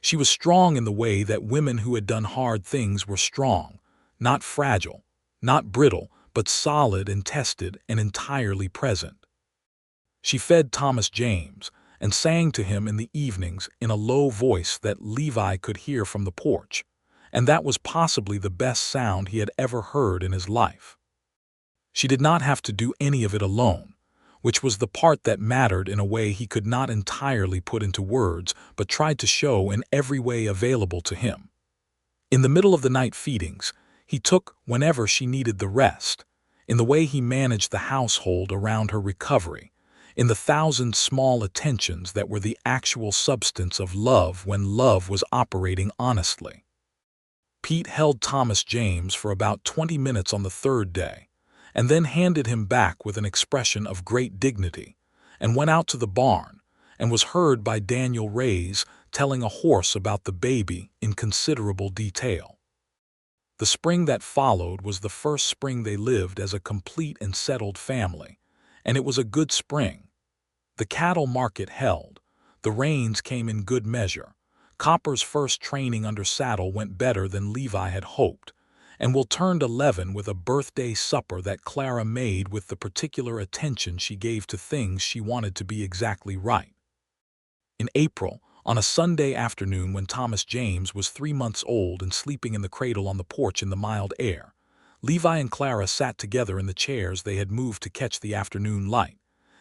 She was strong in the way that women who had done hard things were strong, not fragile, not brittle, but solid and tested and entirely present. She fed Thomas James and sang to him in the evenings in a low voice that Levi could hear from the porch, and that was possibly the best sound he had ever heard in his life. She did not have to do any of it alone, which was the part that mattered in a way he could not entirely put into words but tried to show in every way available to him. In the middle of the night feedings, he took whenever she needed the rest, in the way he managed the household around her recovery, in the thousand small attentions that were the actual substance of love when love was operating honestly. Pete held Thomas James for about 20 minutes on the third day, and then handed him back with an expression of great dignity, and went out to the barn, and was heard by Daniel Reyes telling a horse about the baby in considerable detail. The spring that followed was the first spring they lived as a complete and settled family, and it was a good spring. The cattle market held, the rains came in good measure, Copper's first training under saddle went better than Levi had hoped, and Will turned 11 with a birthday supper that Clara made with the particular attention she gave to things she wanted to be exactly right. In April, on a Sunday afternoon when Thomas James was 3 months old and sleeping in the cradle on the porch in the mild air, Levi and Clara sat together in the chairs they had moved to catch the afternoon light,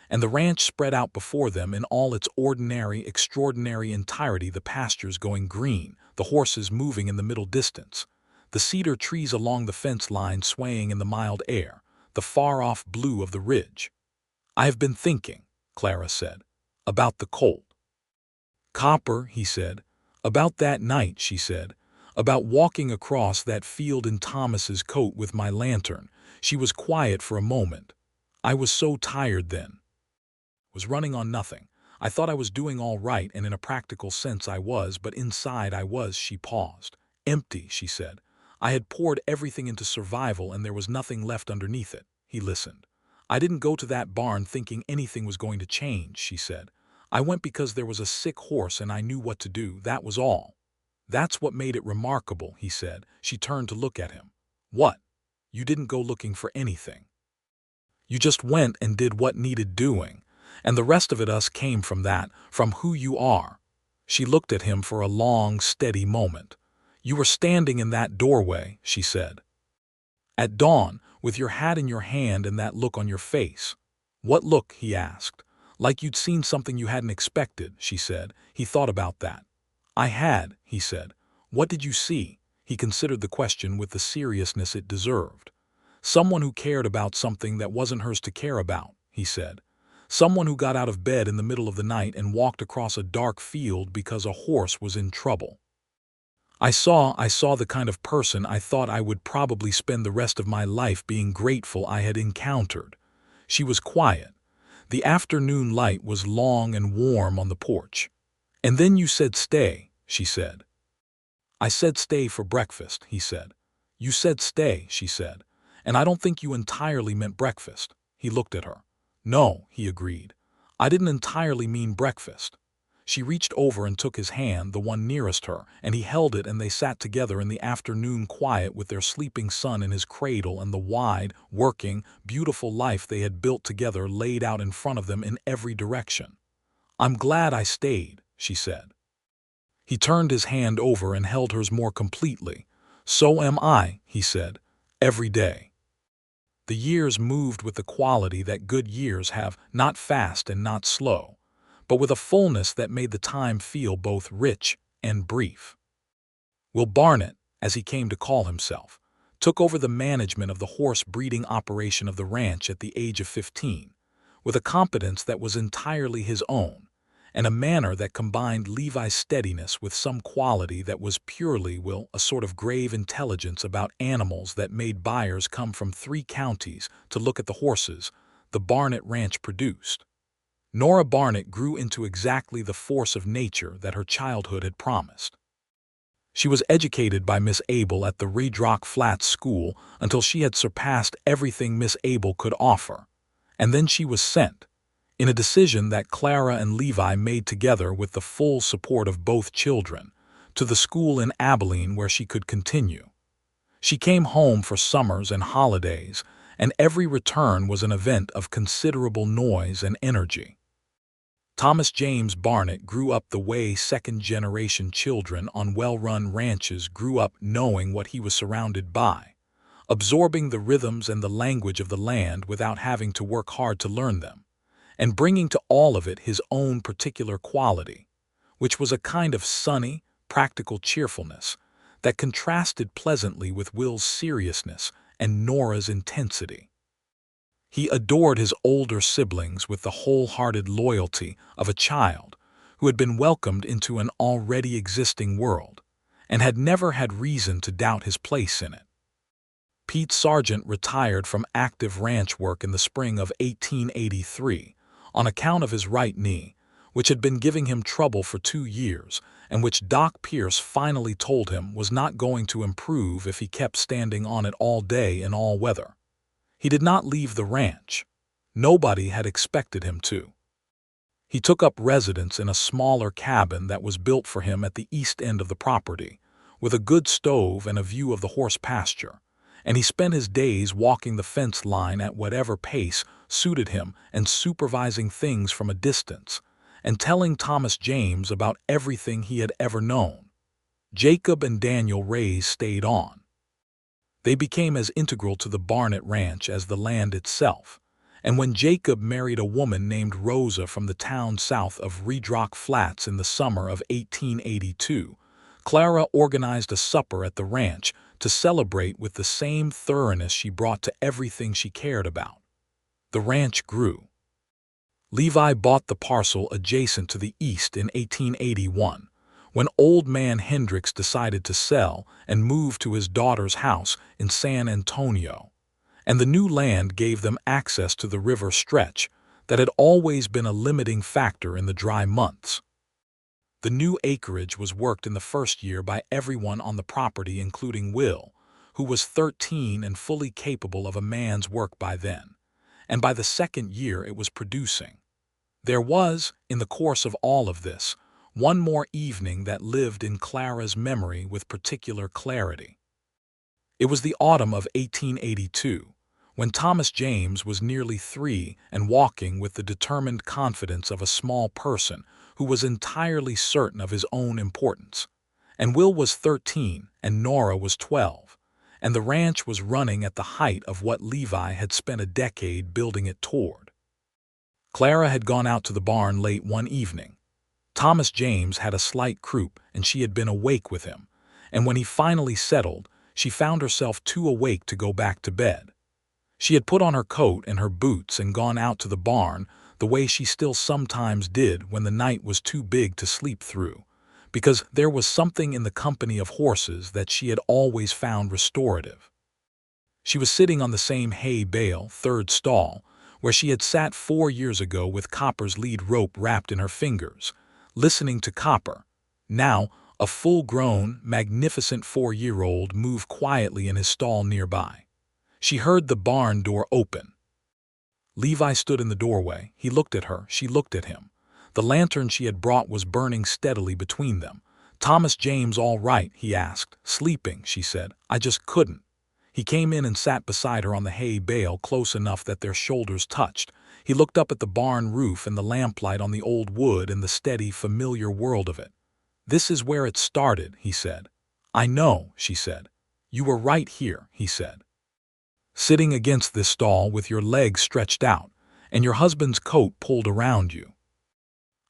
and the ranch spread out before them in all its ordinary, extraordinary entirety, the pastures going green, the horses moving in the middle distance, the cedar trees along the fence line swaying in the mild air, the far-off blue of the ridge. "I have been thinking," Clara said, "about the Colt." "Copper," he said. "About that night," she said. "About walking across that field in Thomas's coat with my lantern." She was quiet for a moment. "I was so tired then. Was running on nothing. I thought I was doing all right, and in a practical sense I was, but inside I was," she paused. "Empty," she said. "I had poured everything into survival and there was nothing left underneath it." He listened. "I didn't go to that barn thinking anything was going to change," she said. "I went because there was a sick horse and I knew what to do, that was all." "That's what made it remarkable," he said. She turned to look at him. "What? You didn't go looking for anything. You just went and did what needed doing. And the rest of it came from that, from who you are." She looked at him for a long, steady moment. "You were standing in that doorway," she said, "at dawn, with your hat in your hand and that look on your face." "What look?" he asked. "Like you'd seen something you hadn't expected," she said. He thought about that. "I had," he said. "What did you see?" He considered the question with the seriousness it deserved. "Someone who cared about something that wasn't hers to care about," he said. "Someone who got out of bed in the middle of the night and walked across a dark field because a horse was in trouble. I saw the kind of person I thought I would probably spend the rest of my life being grateful I had encountered." She was quiet. The afternoon light was long and warm on the porch. "And then you said stay," she said. "I said stay for breakfast," he said. "You said stay," she said. "And I don't think you entirely meant breakfast." He looked at her. "No," he agreed. "I didn't entirely mean breakfast." She reached over and took his hand, the one nearest her, and he held it, and they sat together in the afternoon quiet with their sleeping son in his cradle and the wide, working, beautiful life they had built together laid out in front of them in every direction. "I'm glad I stayed," she said. He turned his hand over and held hers more completely. "So am I," he said, "every day." The years moved with the quality that good years have, not fast and not slow, but with a fullness that made the time feel both rich and brief. Will Barnett, as he came to call himself, took over the management of the horse breeding operation of the ranch at the age of 15, with a competence that was entirely his own, and a manner that combined Levi's steadiness with some quality that was purely a sort of grave intelligence about animals that made buyers come from 3 counties to look at the horses the Barnett ranch produced. Nora Barnett grew into exactly the force of nature that her childhood had promised. She was educated by Miss Abel at the Red Rock Flats School until she had surpassed everything Miss Abel could offer, and then she was sent, in a decision that Clara and Levi made together with the full support of both children, to the school in Abilene where she could continue. She came home for summers and holidays, and every return was an event of considerable noise and energy. Thomas James Barnett grew up the way second-generation children on well-run ranches grew up, knowing what he was surrounded by, absorbing the rhythms and the language of the land without having to work hard to learn them, and bringing to all of it his own particular quality, which was a kind of sunny, practical cheerfulness that contrasted pleasantly with Will's seriousness and Nora's intensity. He adored his older siblings with the wholehearted loyalty of a child who had been welcomed into an already existing world and had never had reason to doubt his place in it. Pete Sargent retired from active ranch work in the spring of 1883 on account of his right knee, which had been giving him trouble for 2 years and which Doc Pierce finally told him was not going to improve if he kept standing on it all day in all weather. He did not leave the ranch. Nobody had expected him to. He took up residence in a smaller cabin that was built for him at the east end of the property, with a good stove and a view of the horse pasture, and he spent his days walking the fence line at whatever pace suited him and supervising things from a distance, and telling Thomas James about everything he had ever known. Jacob and Daniel Rays stayed on. They became as integral to the Barnett Ranch as the land itself, and when Jacob married a woman named Rosa from the town south of Red Rock Flats in the summer of 1882, Clara organized a supper at the ranch to celebrate with the same thoroughness she brought to everything she cared about. The ranch grew. Levi bought the parcel adjacent to the east in 1881, when old man Hendricks decided to sell and move to his daughter's house in San Antonio, and the new land gave them access to the river stretch that had always been a limiting factor in the dry months. The new acreage was worked in the first year by everyone on the property including Will, who was 13 and fully capable of a man's work by then, and by the second year it was producing. There was, in the course of all of this, one more evening that lived in Clara's memory with particular clarity. It was the autumn of 1882, when Thomas James was nearly 3 and walking with the determined confidence of a small person who was entirely certain of his own importance, and Will was 13 and Nora was 12, and the ranch was running at the height of what Levi had spent a decade building it toward. Clara had gone out to the barn late one evening. Thomas James had a slight croup and she had been awake with him, and when he finally settled, she found herself too awake to go back to bed. She had put on her coat and her boots and gone out to the barn the way she still sometimes did when the night was too big to sleep through, because there was something in the company of horses that she had always found restorative. She was sitting on the same hay bale, third stall, where she had sat 4 years ago with Copper's lead rope wrapped in her fingers, listening to Copper, now a full-grown, magnificent 4-year-old, move quietly in his stall nearby. She heard the barn door open. Levi stood in the doorway. He looked at her. She looked at him. The lantern she had brought was burning steadily between them. "Thomas James all right?" he asked. "Sleeping," she said. "I just couldn't." He came in and sat beside her on the hay bale close enough that their shoulders touched. He looked up at the barn roof and the lamplight on the old wood and the steady, familiar world of it. "This is where it started," he said. "I know," she said. "You were right here," he said. "Sitting against this stall with your legs stretched out, and your husband's coat pulled around you."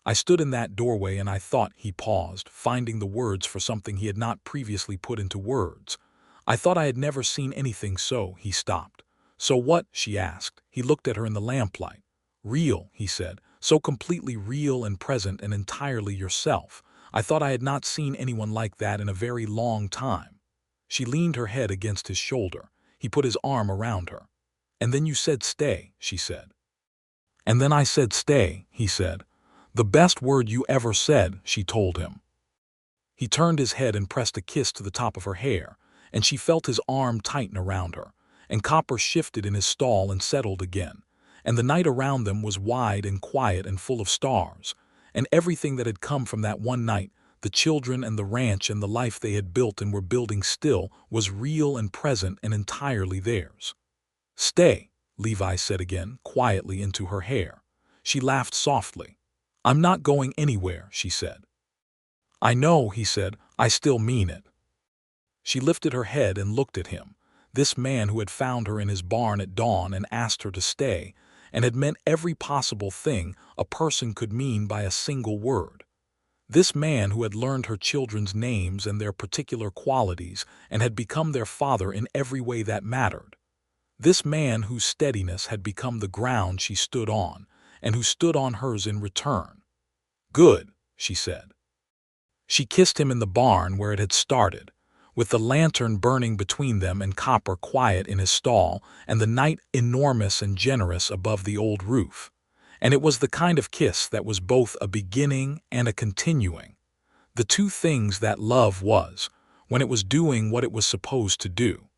I stood in that doorway and I thought. He paused, finding the words for something he had not previously put into words. "I thought I had never seen anything so." He stopped. "So what?" she asked. He looked at her in the lamplight. "Real," he said. "So completely real and present and entirely yourself. I thought I had not seen anyone like that in a very long time." She leaned her head against his shoulder. He put his arm around her. "And then you said stay," she said. "And then I said stay," he said. "The best word you ever said," she told him. He turned his head and pressed a kiss to the top of her hair, and she felt his arm tighten around her, and Copper shifted in his stall and settled again, and the night around them was wide and quiet and full of stars, and everything that had come from that one night, the children and the ranch and the life they had built and were building still, was real and present and entirely theirs. "Stay," Levi said again, quietly into her hair. She laughed softly. "I'm not going anywhere," she said. "I know," he said. "I still mean it." She lifted her head and looked at him, this man who had found her in his barn at dawn and asked her to stay, and had meant every possible thing a person could mean by a single word. This man who had learned her children's names and their particular qualities and had become their father in every way that mattered. This man whose steadiness had become the ground she stood on, and who stood on hers in return. "Good," she said. She kissed him in the barn where it had started, with the lantern burning between them and Copper quiet in his stall and the night enormous and generous above the old roof. And it was the kind of kiss that was both a beginning and a continuing. The two things that love was, when it was doing what it was supposed to do.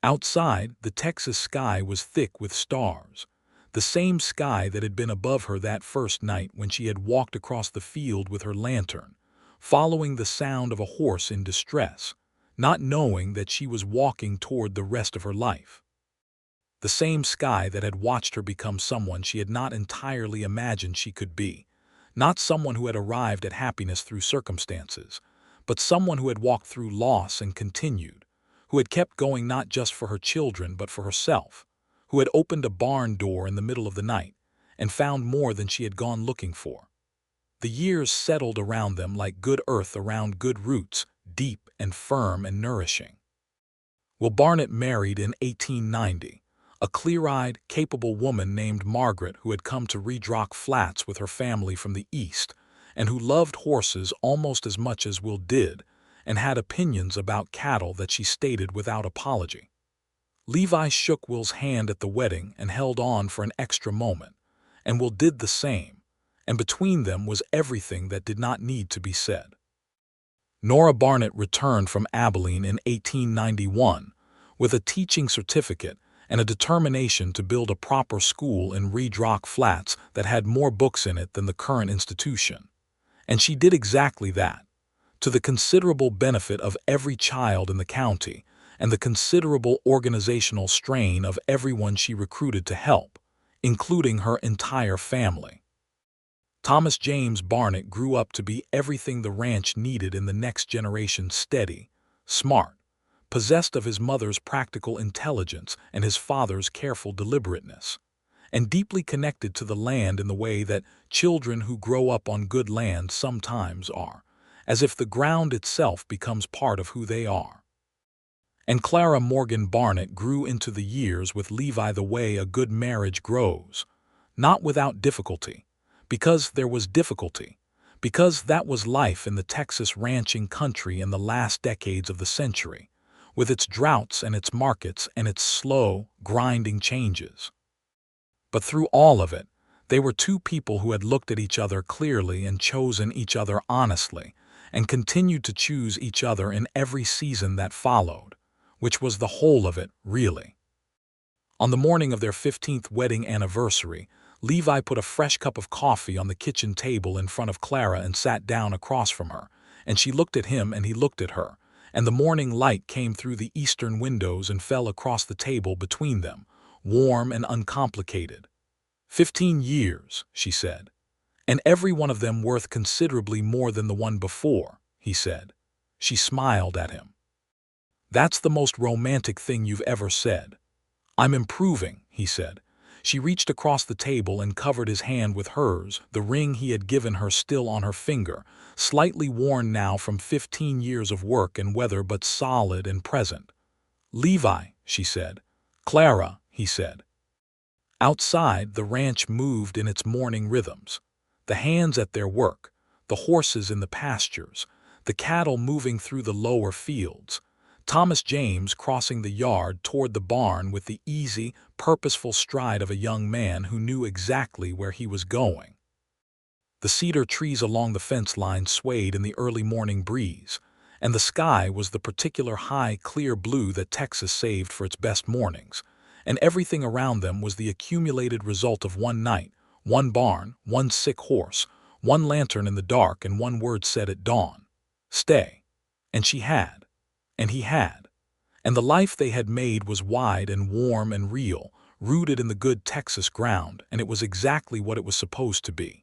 Outside, the Texas sky was thick with stars, the same sky that had been above her that first night when she had walked across the field with her lantern, following the sound of a horse in distress, not knowing that she was walking toward the rest of her life. The same sky that had watched her become someone she had not entirely imagined she could be, not someone who had arrived at happiness through circumstances, but someone who had walked through loss and continued, who had kept going not just for her children but for herself, who had opened a barn door in the middle of the night and found more than she had gone looking for. The years settled around them like good earth around good roots, deep and firm and nourishing. Will Barnett married in 1890, a clear-eyed, capable woman named Margaret who had come to Red Rock Flats with her family from the East and who loved horses almost as much as Will did and had opinions about cattle that she stated without apology. Levi shook Will's hand at the wedding and held on for an extra moment, and Will did the same, and between them was everything that did not need to be said. Nora Barnett returned from Abilene in 1891 with a teaching certificate and a determination to build a proper school in Red Rock Flats that had more books in it than the current institution. And she did exactly that, to the considerable benefit of every child in the county and the considerable organizational strain of everyone she recruited to help, including her entire family. Thomas James Barnett grew up to be everything the ranch needed in the next generation: steady, smart, possessed of his mother's practical intelligence and his father's careful deliberateness, and deeply connected to the land in the way that children who grow up on good land sometimes are, as if the ground itself becomes part of who they are. And Clara Morgan Barnett grew into the years with Levi the way a good marriage grows, not without difficulty, because there was difficulty, because that was life in the Texas ranching country in the last decades of the century, with its droughts and its markets and its slow, grinding changes. But through all of it, they were two people who had looked at each other clearly and chosen each other honestly, and continued to choose each other in every season that followed, which was the whole of it, really. On the morning of their 15th wedding anniversary, Levi put a fresh cup of coffee on the kitchen table in front of Clara and sat down across from her, and she looked at him and he looked at her, and the morning light came through the eastern windows and fell across the table between them, warm and uncomplicated. 15 years, she said. And every one of them worth considerably more than the one before, he said. She smiled at him. That's the most romantic thing you've ever said. I'm improving, he said. She reached across the table and covered his hand with hers, the ring he had given her still on her finger, slightly worn now from 15 years of work and weather, but solid and present. Levi, she said. Clara, he said. Outside, the ranch moved in its morning rhythms. The hands at their work, the horses in the pastures, the cattle moving through the lower fields. Thomas James crossing the yard toward the barn with the easy, purposeful stride of a young man who knew exactly where he was going. The cedar trees along the fence line swayed in the early morning breeze, and the sky was the particular high, clear blue that Texas saved for its best mornings, and everything around them was the accumulated result of one night, one barn, one sick horse, one lantern in the dark, and one word said at dawn. Stay. And she had. And he had. And the life they had made was wide and warm and real, rooted in the good Texas ground, and it was exactly what it was supposed to be.